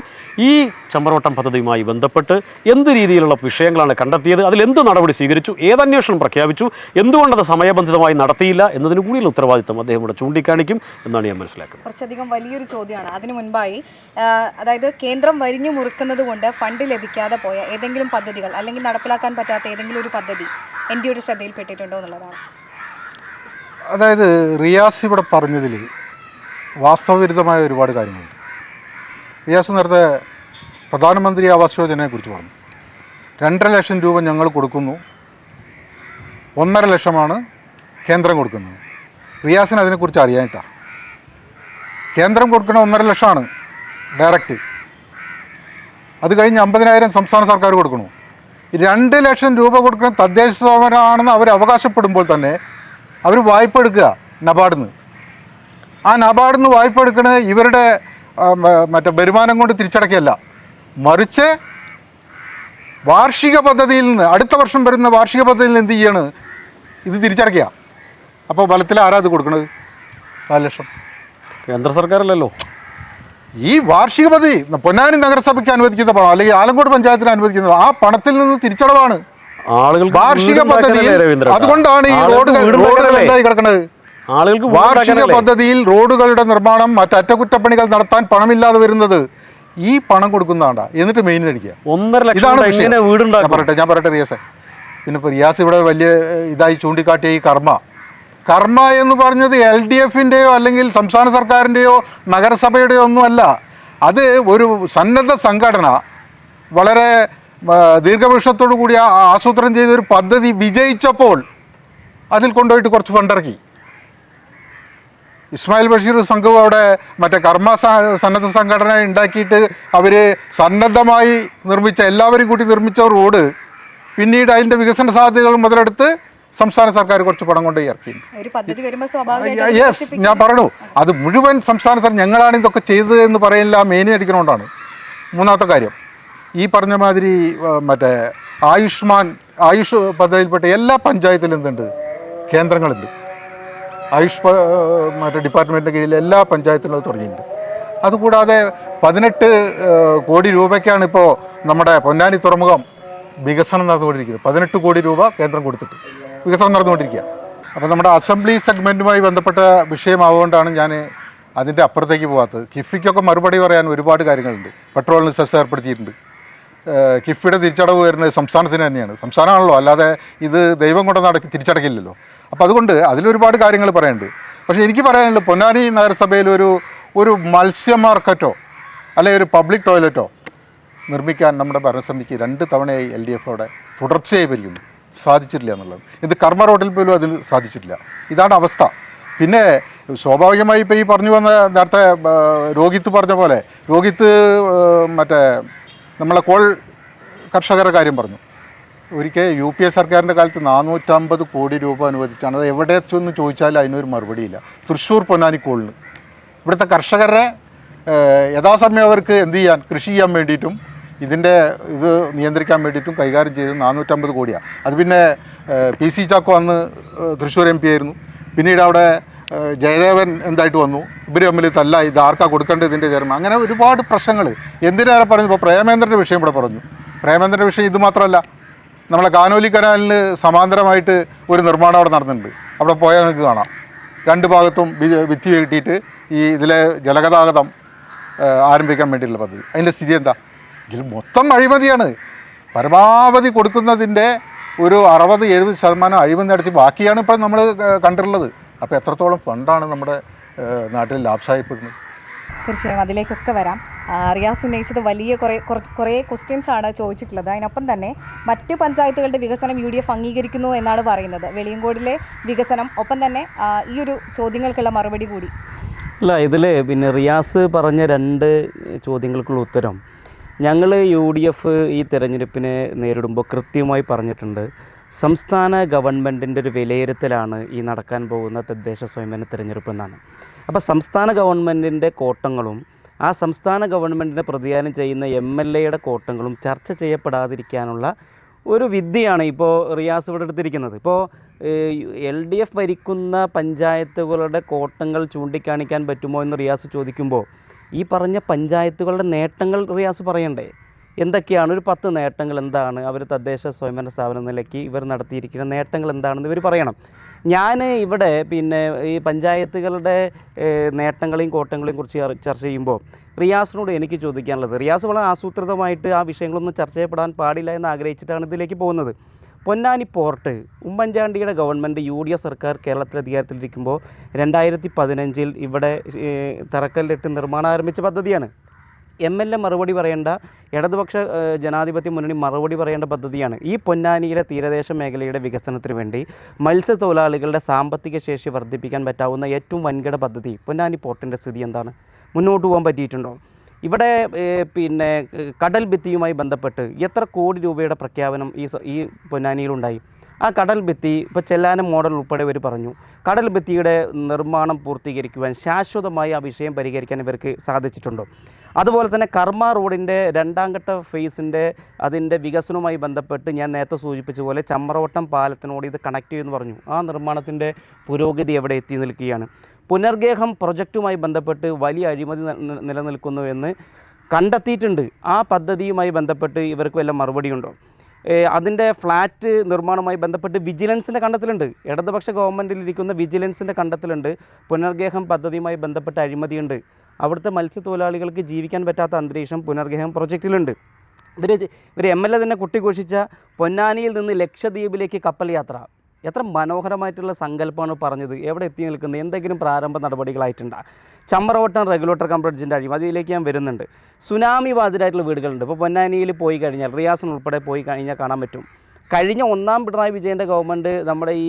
ഈ ചമ്പറവട്ടം പദ്ധതിയുമായി ബന്ധപ്പെട്ട് എന്ത് രീതിയിലുള്ള വിഷയങ്ങളാണ് കണ്ടെത്തിയത്, അതിലെന്ത് നടപടി സ്വീകരിച്ചു, ഏതന്വേഷണം പ്രഖ്യാപിച്ചു, എന്തുകൊണ്ടത് സമയബന്ധിതമായി നടത്തിയില്ല എന്നതിന് കൂടിയുള്ള ഉത്തരവാദിത്വം അദ്ദേഹം ഇവിടെ ചൂണ്ടിക്കാണിക്കും എന്നാണ് ഞാൻ മനസ്സിലാക്കുന്നത്. കുറച്ചധികം വലിയൊരു ചോദ്യമാണ്. അതിനു മുൻപായി അതായത് കേന്ദ്രം വരിഞ്ഞു മുറുക്കുന്നത് കൊണ്ട് ഫണ്ട് ലഭിക്കാതെ പോയ ഏതെങ്കിലും പദ്ധതികൾ അല്ലെങ്കിൽ നടപ്പിലാക്കാൻ പറ്റാത്ത ഏതെങ്കിലും ഒരു പദ്ധതി എൻഡിയുടെ ശ്രദ്ധയിൽപ്പെട്ടിട്ടുണ്ടോ എന്നുള്ളതാണ്. അതായത് റിയാസ് ഇവിടെ പറഞ്ഞതിൽ വാസ്തവവിരുദ്ധമായ ഒരുപാട് കാര്യങ്ങളുണ്ട്. റിയാസ് നേരത്തെ പ്രധാനമന്ത്രി ആവാസ് യോജനയെക്കുറിച്ച് പറഞ്ഞു. 2.5 ലക്ഷം രൂപ ഞങ്ങൾ കൊടുക്കുന്നു, 1.5 ലക്ഷമാണ് കേന്ദ്രം കൊടുക്കുന്നത്. റിയാസിന് അതിനെക്കുറിച്ച് അറിയാനിട്ടാണ്. കേന്ദ്രം കൊടുക്കുന്ന 1.5 ലക്ഷമാണ് ഡയറക്റ്റ്, അത് കഴിഞ്ഞ് 50,000 സംസ്ഥാന സർക്കാർ കൊടുക്കുന്നു. 2 ലക്ഷം രൂപ കൊടുക്കുന്ന തദ്ദേശ സ്ഥാപനമാണെന്ന് അവർ അവകാശപ്പെടുമ്പോൾ തന്നെ അവർ വായ്പ എടുക്കുക നബാർഡിൽ നിന്ന്. ആ നബാർഡിൽ നിന്ന് വായ്പ എടുക്കുന്നത് ഇവരുടെ മറ്റേ വരുമാനം കൊണ്ട് തിരിച്ചടക്കുകയല്ല, മറിച്ച് വാർഷിക പദ്ധതിയിൽ നിന്ന്, അടുത്ത വർഷം വരുന്ന വാർഷിക പദ്ധതിയിൽ നിന്ന് എന്ത് ചെയ്യാണ്, ഇത് തിരിച്ചടക്കുക. അപ്പോൾ ഫലത്തിൽ ആരാ ഇത് കൊടുക്കുന്നത്? 4 ലക്ഷം കേന്ദ്ര സർക്കാരല്ലല്ലോ. ഈ വാർഷിക പദ്ധതി പൊന്നാനി നഗരസഭയ്ക്ക് അനുവദിക്കുന്ന പണം അല്ലെങ്കിൽ ആലങ്കോട് പഞ്ചായത്തിന് അനുവദിക്കുന്നത് ആ പണത്തിൽ നിന്ന് തിരിച്ചടവാണ് വാർഷിക പദ്ധതിയിൽ. അതുകൊണ്ടാണ് ഈ റോഡുകൾ എന്തായി കിടക്കുന്നത്. വാർഷിക പദ്ധതിയിൽ റോഡുകളുടെ നിർമ്മാണം, മറ്റ് അറ്റകുറ്റപ്പണികൾ നടത്താൻ പണമില്ലാതെ വരുന്നത് ഈ പണം കൊടുക്കുന്നതാണ്ടാ. എന്നിട്ട് മെയിൻ അടിക്കുക. ഞാൻ പറയട്ടെ റിയാസെ, പിന്നെ ഇപ്പോൾ റിയാസ് ഇവിടെ വലിയ ഇതായി ചൂണ്ടിക്കാട്ടിയ ഈ കർമ്മ എന്ന് പറഞ്ഞത് LDFിൻ്റെയോ അല്ലെങ്കിൽ സംസ്ഥാന സർക്കാരിൻ്റെയോ നഗരസഭയുടെയോ ഒന്നുമല്ല. അത് ഒരു സന്നദ്ധ സംഘടന വളരെ ദീർഘവീക്ഷണത്തോടു കൂടി ആസൂത്രണം ചെയ്തൊരു പദ്ധതി വിജയിച്ചപ്പോൾ അതിൽ കൊണ്ടുപോയിട്ട് കുറച്ച് ഫണ്ടിറക്കി. ഇസ്മായിൽ ബഷീർ സംഘവും അവിടെ മറ്റേ സന്നദ്ധ സംഘടന ഉണ്ടാക്കിയിട്ട് അവർ സന്നദ്ധമായി നിർമ്മിച്ച, എല്ലാവരും കൂടി നിർമ്മിച്ച റോഡ് പിന്നീട് അതിൻ്റെ വികസന സാധ്യതകൾ മുതലെടുത്ത് സംസ്ഥാന സർക്കാർ കുറച്ച് പണം കൊണ്ട് ഇറക്കി. യെസ്, ഞാൻ പറഞ്ഞു അത് മുഴുവൻ സംസ്ഥാന സർക്കാർ ഞങ്ങളാണ് ഇതൊക്കെ ചെയ്തത് എന്ന് പറയില്ല, മേനി അടിക്കണോണ്ടാണ്. മൂന്നാമത്തെ കാര്യം, ഈ പറഞ്ഞ മാതിരി മറ്റേ ആയുഷ് പദ്ധതിയിൽപ്പെട്ട എല്ലാ പഞ്ചായത്തിലും എന്തുണ്ട്, കേന്ദ്രങ്ങളുണ്ട്. ആയുഷ് മറ്റേ ഡിപ്പാർട്ട്മെൻറ്റിൻ്റെ കീഴിൽ എല്ലാ പഞ്ചായത്തിലും അത് തുടങ്ങിയിട്ടുണ്ട്. അതുകൂടാതെ 18 കോടി രൂപയ്ക്കാണ് ഇപ്പോൾ നമ്മുടെ പൊന്നാനി തുറമുഖം വികസനം നടന്നുകൊണ്ടിരിക്കുന്നത്. 18 കോടി രൂപ കേന്ദ്രം കൊടുത്തിട്ട് വികസനം നടന്നുകൊണ്ടിരിക്കുക. അപ്പോൾ നമ്മുടെ അസംബ്ലി സെഗ്മെൻറ്റുമായി ബന്ധപ്പെട്ട വിഷയമാവുകൊണ്ടാണ് ഞാൻ അതിൻ്റെ അപ്പുറത്തേക്ക് പോകാത്തത്. കിഫ്ബിക്കൊക്കെ മറുപടി പറയാൻ ഒരുപാട് കാര്യങ്ങളുണ്ട്. പെട്രോളിന് സെസ് ഏർപ്പെടുത്തിയിട്ടുണ്ട്. കിഫ്ബിയുടെ തിരിച്ചടവ് വരുന്നത് സംസ്ഥാനത്തിന് തന്നെയാണ്, സംസ്ഥാനമാണല്ലോ, അല്ലാതെ ഇത് ദൈവം കൊണ്ട് തിരിച്ചടക്കില്ലല്ലോ. അപ്പോൾ അതുകൊണ്ട് അതിലൊരുപാട് കാര്യങ്ങൾ പറയാനുണ്ട്. പക്ഷേ എനിക്ക് പറയാനുള്ളത്, പൊന്നാനി നഗരസഭയിൽ ഒരു മത്സ്യ മാർക്കറ്റോ അല്ലെങ്കിൽ ഒരു പബ്ലിക് ടോയ്ലറ്റോ നിർമ്മിക്കാൻ നമ്മുടെ ഭരണസമിതിക്ക് 2 തവണയായി LDF അവിടെ തുടർച്ചയായി ഭരിക്കുന്നു, സാധിച്ചിട്ടില്ല എന്നുള്ളത്. ഇത് കർമ്മ റോഡിൽ പോലും അതിൽ സാധിച്ചിട്ടില്ല. ഇതാണ് അവസ്ഥ. പിന്നെ സ്വാഭാവികമായി ഇപ്പോൾ ഈ പറഞ്ഞു വന്ന നേരത്തെ രോഹിത്ത് പറഞ്ഞ പോലെ, രോഹിത്ത് മറ്റേ നമ്മളെ കോൾ കർഷകരുടെ കാര്യം പറഞ്ഞു. ഒരിക്കൽ UPA സർക്കാരിൻ്റെ കാലത്ത് 450 കോടി രൂപ അനുവദിച്ചാണ്. അത് എവിടെ ചെന്ന് ചോദിച്ചാലും അതിനൊരു മറുപടിയില്ല. തൃശ്ശൂർ പൊന്നാനി കോളിന് ഇവിടുത്തെ കർഷകരെ യഥാസമയം അവർക്ക് എന്ത് ചെയ്യാൻ, കൃഷി ചെയ്യാൻ വേണ്ടിയിട്ടും ഇത് നിയന്ത്രിക്കാൻ വേണ്ടിയിട്ടും കൈകാര്യം ചെയ്ത് 450 കോടിയാണ്. അത് പിന്നെ PC ചാക്കോ അന്ന് തൃശ്ശൂർ MP ആയിരുന്നു. പിന്നീട് അവിടെ ജയദേവൻ എന്തായിട്ട് വന്നു, ഇവർ തമ്മിൽ തല്ല, ഇത് ആർക്കാ കൊടുക്കേണ്ടത്, ഇതിൻ്റെ ചേർന്ന്, അങ്ങനെ ഒരുപാട് പ്രശ്നങ്ങൾ. എന്തിനേറെ പറഞ്ഞു, ഇപ്പോൾ പ്രേമേന്ദ്രൻ്റെ വിഷയം ഇവിടെ പറഞ്ഞു. പ്രേമേന്ദ്രൻ്റെ വിഷയം ഇത് മാത്രമല്ല, നമ്മളെ കാനോലി കനാലിന് സമാന്തരമായിട്ട് ഒരു നിർമ്മാണം അവിടെ നടന്നിട്ടുണ്ട്. അവിടെ പോയാൽ നിങ്ങൾക്ക് കാണാം, രണ്ട് ഭാഗത്തും ഭിത്തി കെട്ടിയിട്ട് ഈ ഇതിലെ ജലഗതാഗതം ആരംഭിക്കാൻ വേണ്ടിയിട്ടുള്ള പദ്ധതി. അതിൻ്റെ സ്ഥിതി എന്താ? ഇതിൽ മൊത്തം അഴിമതിയാണ്. പരമാവധി കൊടുക്കുന്നതിൻ്റെ ഒരു 60-70% അഴിമതി നടത്തി ബാക്കിയാണ് ഇപ്പോൾ നമ്മൾ കണ്ടിട്ടുള്ളത്. അപ്പോൾ എത്രത്തോളം ഫണ്ടാണ് നമ്മുടെ നാട്ടിൽ ലാഭസായപ്പെടുന്നത്? തീർച്ചയായും അതിലേക്കൊക്കെ വരാം. റിയാസ് ഉന്നയിച്ചത് വലിയ കുറേ ക്വസ്റ്റ്യൻസ് ആണ് ചോദിച്ചിട്ടുള്ളത്. അതിനൊപ്പം തന്നെ മറ്റ് പഞ്ചായത്തുകളുടെ വികസനം UDF അംഗീകരിക്കുന്നു എന്നാണ് പറയുന്നത്. വെളിയങ്കോടിലെ വികസനം, ഒപ്പം തന്നെ ഈ ഒരു ചോദ്യങ്ങൾക്കുള്ള മറുപടി കൂടി. അല്ല, ഇതിൽ പിന്നെ റിയാസ് പറഞ്ഞ 2 ചോദ്യങ്ങൾക്കുള്ള ഉത്തരം ഞങ്ങൾ UDF ഈ തെരഞ്ഞെടുപ്പിനെ നേരിടുമ്പോൾ കൃത്യമായി പറഞ്ഞിട്ടുണ്ട്. സംസ്ഥാന ഗവൺമെൻറ്റിൻ്റെ ഒരു വിലയിരുത്തലാണ് ഈ നടക്കാൻ പോകുന്ന തദ്ദേശ സ്വയംഭരണ തെരഞ്ഞെടുപ്പ് എന്നാണ്. അപ്പോൾ സംസ്ഥാന ഗവൺമെൻറ്റിൻ്റെ കോട്ടങ്ങളും ആ സംസ്ഥാന ഗവൺമെൻറ്റിനെ പ്രതിദാനം ചെയ്യുന്ന MLAയുടെ കോട്ടങ്ങളും ചർച്ച ചെയ്യപ്പെടാതിരിക്കാനുള്ള ഒരു വിദ്യയാണ് ഇപ്പോൾ റിയാസ് ഇവിടെ എടുത്തിരിക്കുന്നത്. ഇപ്പോൾ LDF ഭരിക്കുന്ന പഞ്ചായത്തുകളുടെ കോട്ടങ്ങൾ ചൂണ്ടിക്കാണിക്കാൻ പറ്റുമോ എന്ന് റിയാസ് ചോദിക്കുമ്പോൾ ഈ പറഞ്ഞ പഞ്ചായത്തുകളുടെ നേട്ടങ്ങൾ റിയാസ് പറയണ്ടേ? എന്തൊക്കെയാണ് ഒരു 10 നേട്ടങ്ങൾ എന്താണ്, അവർ തദ്ദേശ സ്വയംഭരണ സ്ഥാപന നിലയ്ക്ക് ഇവർ നടത്തിയിരിക്കുന്ന നേട്ടങ്ങൾ എന്താണെന്ന് ഇവർ പറയണം. ഞാൻ ഇവിടെ പിന്നെ ഈ പഞ്ചായത്തുകളുടെ നേട്ടങ്ങളെയും കോട്ടങ്ങളെയും കുറിച്ച് ചർച്ച ചെയ്യുമ്പോൾ റിയാസിനോട് എനിക്ക് ചോദിക്കാനുള്ളത്, റിയാസ് വളരെ ആസൂത്രിതമായിട്ട് ആ വിഷയങ്ങളൊന്നും ചർച്ച ചെയ്യപ്പെടാൻ പാടില്ല എന്ന് ആഗ്രഹിച്ചിട്ടാണ് ഇതിലേക്ക് പോകുന്നത്. പൊന്നാനി പോർട്ട് ഉമ്മൻചാണ്ടിയുടെ ഗവൺമെൻറ് UDF സർക്കാർ കേരളത്തിൽ അധികാരത്തിലിരിക്കുമ്പോൾ 2015 ഇവിടെ തറക്കല്ലിട്ട് നിർമ്മാണം ആരംഭിച്ച പദ്ധതിയാണ്. MLA മറുപടി പറയേണ്ട, ഇടതുപക്ഷ ജനാധിപത്യ മുന്നണി മറുപടി പറയേണ്ട പദ്ധതിയാണ്. ഈ പൊന്നാനിയിലെ തീരദേശ മേഖലയുടെ വികസനത്തിന് വേണ്ടി മത്സ്യത്തൊഴിലാളികളുടെ സാമ്പത്തിക ശേഷി വർദ്ധിപ്പിക്കാൻ പറ്റാവുന്ന ഏറ്റവും വൻകിട പദ്ധതി പൊന്നാനി പോർട്ടിൻ്റെ സ്ഥിതി എന്താണ്? മുന്നോട്ട് പോകാൻ പറ്റിയിട്ടുണ്ടോ? ഇവിടെ പിന്നെ കടൽ ഭിത്തിയുമായി ബന്ധപ്പെട്ട് എത്ര കോടി രൂപയുടെ പ്രഖ്യാപനം ഈ പൊന്നാനിയിലുണ്ടായി? ആ കടൽ ഭിത്തി ഇപ്പോൾ ചെല്ലാനം മോഡൽ ഉൾപ്പെടെ ഇവർ പറഞ്ഞു. കടൽ ഭിത്തിയുടെ നിർമ്മാണം പൂർത്തീകരിക്കുവാൻ ശാശ്വതമായി ആ വിഷയം പരിഹരിക്കാൻ ഇവർക്ക് സാധിച്ചിട്ടുണ്ടോ? അതുപോലെ തന്നെ കർമ്മ റോഡിൻ്റെ 2ാം ഘട്ട ഫേസിൻ്റെ അതിൻ്റെ വികസനവുമായി ബന്ധപ്പെട്ട് ഞാൻ നേരത്തെ സൂചിപ്പിച്ച പോലെ ചമ്രവട്ടം പാലത്തിനോട് ഇത് കണക്ട് ചെയ്യുമെന്ന് പറഞ്ഞു. ആ നിർമ്മാണത്തിൻ്റെ പുരോഗതി എവിടെ എത്തി നിൽക്കുകയാണ്? പുനർഗേഹം പ്രൊജക്റ്റുമായി ബന്ധപ്പെട്ട് വലിയ അഴിമതി നിലനിൽക്കുന്നു എന്ന് കണ്ടെത്തിയിട്ടുണ്ട്. ആ പദ്ധതിയുമായി ബന്ധപ്പെട്ട് ഇവർക്ക് വല്ല മറുപടിയുണ്ടോ? അതിൻ്റെ ഫ്ലാറ്റ് നിർമ്മാണവുമായി ബന്ധപ്പെട്ട് വിജിലൻസിൻ്റെ കണ്ടെത്തലുണ്ട്. ഇടതുപക്ഷ ഗവൺമെൻറ്റിലിരിക്കുന്ന വിജിലൻസിൻ്റെ കണ്ടെത്തലുണ്ട്. പുനർഗേഹം പദ്ധതിയുമായി ബന്ധപ്പെട്ട് അഴിമതിയുണ്ട്. അവിടുത്തെ മത്സ്യത്തൊഴിലാളികൾക്ക് ജീവിക്കാൻ പറ്റാത്ത അന്തരീക്ഷം പുനർഗേഹം പ്രൊജക്റ്റിലുണ്ട്. ഇവർ MLA തന്നെ കുട്ടിഘോഷിച്ച പൊന്നാനിയിൽ നിന്ന് ലക്ഷദ്വീപിലേക്ക് കപ്പൽ യാത്ര, എത്ര മനോഹരമായിട്ടുള്ള സങ്കല്പമാണ് പറഞ്ഞത്. എവിടെ എത്തി നിൽക്കുന്നത്? എന്തെങ്കിലും പ്രാരംഭ നടപടികളായിട്ടുണ്ടോ? ചമ്രവട്ടം റെഗുലേറ്റർ കം ബ്രിഡ്ജിൻ്റെ അഴിമതിയിലേക്ക് ഞാൻ വരുന്നുണ്ട്. സുനാമി ബാധിതരായിട്ടുള്ള വീടുകളുണ്ട്. ഇപ്പോൾ പൊന്നാനിയിൽ പോയി കഴിഞ്ഞാൽ, റിയാസിന് ഉൾപ്പെടെ പോയി കഴിഞ്ഞാൽ കാണാൻ പറ്റും. കഴിഞ്ഞ 1ാം പിണറായി വിജയൻ്റെ ഗവൺമെൻറ് നമ്മുടെ ഈ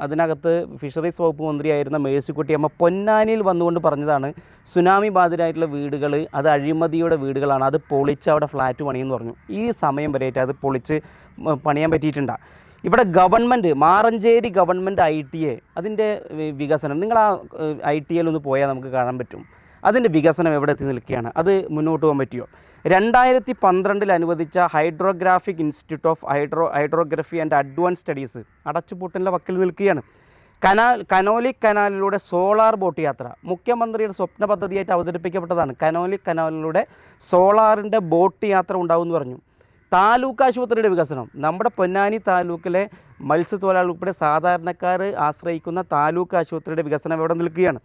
അതിനകത്ത് ഫിഷറീസ് വകുപ്പ് മന്ത്രിയായിരുന്ന മേഴ്സിക്കുട്ടിയമ്മ പൊന്നാനിയിൽ വന്നുകൊണ്ട് പറഞ്ഞതാണ്, സുനാമി ബാധിതരായിട്ടുള്ള വീടുകൾ അത് അഴിമതിയുടെ വീടുകളാണ്, അത് പൊളിച്ച് അവിടെ ഫ്ലാറ്റ് പണിയെന്ന് പറഞ്ഞു. ഈ സമയം വരെയായിട്ട് അത് പൊളിച്ച് പണിയാൻ പറ്റിയിട്ടുണ്ടോ? ഇവിടെ ഗവൺമെൻറ് മാറഞ്ചേരി ഗവൺമെൻറ് ITA അതിൻ്റെ വികസനം, നിങ്ങൾ ആ ITL ഒന്ന് പോയാൽ നമുക്ക് കാണാൻ പറ്റും. അതിൻ്റെ വികസനം എവിടെ എത്തി നിൽക്കുകയാണ്? അത് മുന്നോട്ട് പോകാൻ പറ്റിയോ? 2012 അനുവദിച്ച hydrographic institute of hydrography and advance studies അടച്ചുപൂട്ടലിൻ്റെ വക്കിൽ നിൽക്കുകയാണ്. കനോലിക് കനാലിലൂടെ സോളാർ ബോട്ട് യാത്ര മുഖ്യമന്ത്രിയുടെ സ്വപ്ന പദ്ധതിയായിട്ട് അവതരിപ്പിക്കപ്പെട്ടതാണ്. കനോലിക് കനാലിലൂടെ സോളാറിൻ്റെ ബോട്ട് യാത്ര ഉണ്ടാവുമെന്ന് പറഞ്ഞു. താലൂക്ക് ആശുപത്രിയുടെ വികസനം, നമ്മുടെ പൊന്നാനി താലൂക്കിലെ മത്സ്യത്തൊഴിലാളി ഉൾപ്പെടെ സാധാരണക്കാർ ആശ്രയിക്കുന്ന താലൂക്ക് ആശുപത്രിയുടെ വികസനം എവിടെ നിൽക്കുകയാണ്?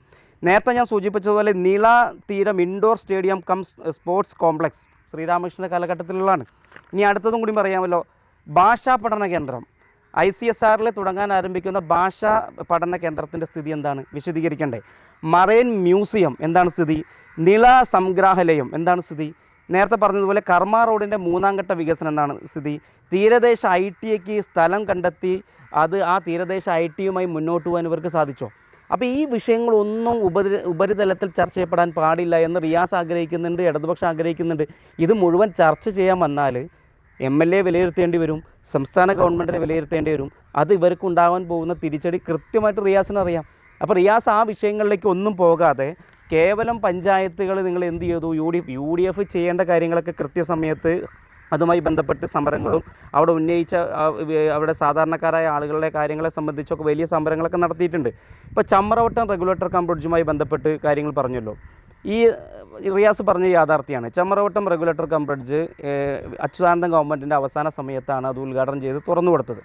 നേരത്തെ ഞാൻ സൂചിപ്പിച്ചതുപോലെ Neelatheeram indoor stadium cum sports complex ശ്രീരാമകൃഷ്ണൻ്റെ കാലഘട്ടത്തിലുള്ളതാണ്. ഇനി അടുത്തതും കൂടി പറയാമല്ലോ, ഭാഷാ പഠന കേന്ദ്രം ICSRൽ തുടങ്ങാൻ ആരംഭിക്കുന്ന ഭാഷാ പഠന കേന്ദ്രത്തിൻ്റെ സ്ഥിതി എന്താണ്? വിശദീകരിക്കണ്ടേ? മറൈൻ മ്യൂസിയം എന്താണ് സ്ഥിതി? നിള സംഗ്രഹാലയം എന്താണ് സ്ഥിതി? നേരത്തെ പറഞ്ഞതുപോലെ കർമ്മ റോഡിൻ്റെ 3ാം ഘട്ട വികസനം എന്താണ് സ്ഥിതി? തീരദേശ ITക്ക് സ്ഥലം കണ്ടെത്തി അത് ആ തീരദേശ ITയുമായി മുന്നോട്ട് പോകാൻ ഇവർക്ക് സാധിച്ചോ? അപ്പോൾ ഈ വിഷയങ്ങളൊന്നും ഉപരിതലത്തിൽ ചർച്ച ചെയ്യപ്പെടാൻ പാടില്ല എന്ന് റിയാസ് ആഗ്രഹിക്കുന്നുണ്ട്, ഇടതുപക്ഷം ആഗ്രഹിക്കുന്നുണ്ട്. ഇത് മുഴുവൻ ചർച്ച ചെയ്യാൻ വന്നാൽ MLA വിലയിരുത്തേണ്ടി വരും, സംസ്ഥാന ഗവൺമെൻറ്റിനെ വിലയിരുത്തേണ്ടി വരും. അത് ഇവർക്കുണ്ടാകാൻ പോകുന്ന തിരിച്ചടി കൃത്യമായിട്ട് റിയാസിനറിയാം. അപ്പോൾ റിയാസ് ആ വിഷയങ്ങളിലേക്ക് ഒന്നും പോകാതെ കേവലം പഞ്ചായത്തുകൾ നിങ്ങൾ എന്ത് ചെയ്തു, UDF ചെയ്യേണ്ട കാര്യങ്ങളൊക്കെ കൃത്യസമയത്ത് അതുമായി ബന്ധപ്പെട്ട് സമരങ്ങളും അവിടെ ഉന്നയിച്ച അവിടെ സാധാരണക്കാരായ ആളുകളുടെ കാര്യങ്ങളെ സംബന്ധിച്ചൊക്കെ വലിയ സമരങ്ങളൊക്കെ നടത്തിയിട്ടുണ്ട്. ഇപ്പോൾ ചമ്രവട്ടം റെഗുലേറ്റർ കം ബ്രിഡ്ജുമായി ബന്ധപ്പെട്ട് കാര്യങ്ങൾ പറഞ്ഞല്ലോ. ഈ റിയാസ് പറഞ്ഞ യാഥാർത്ഥ്യമാണ്. Chamravattam regulator cum bridge Achuthanandan ഗവൺമെൻറ്റിൻ്റെ അവസാന സമയത്താണ് അത് ഉദ്ഘാടനം ചെയ്ത് തുറന്നു കൊടുത്തത്.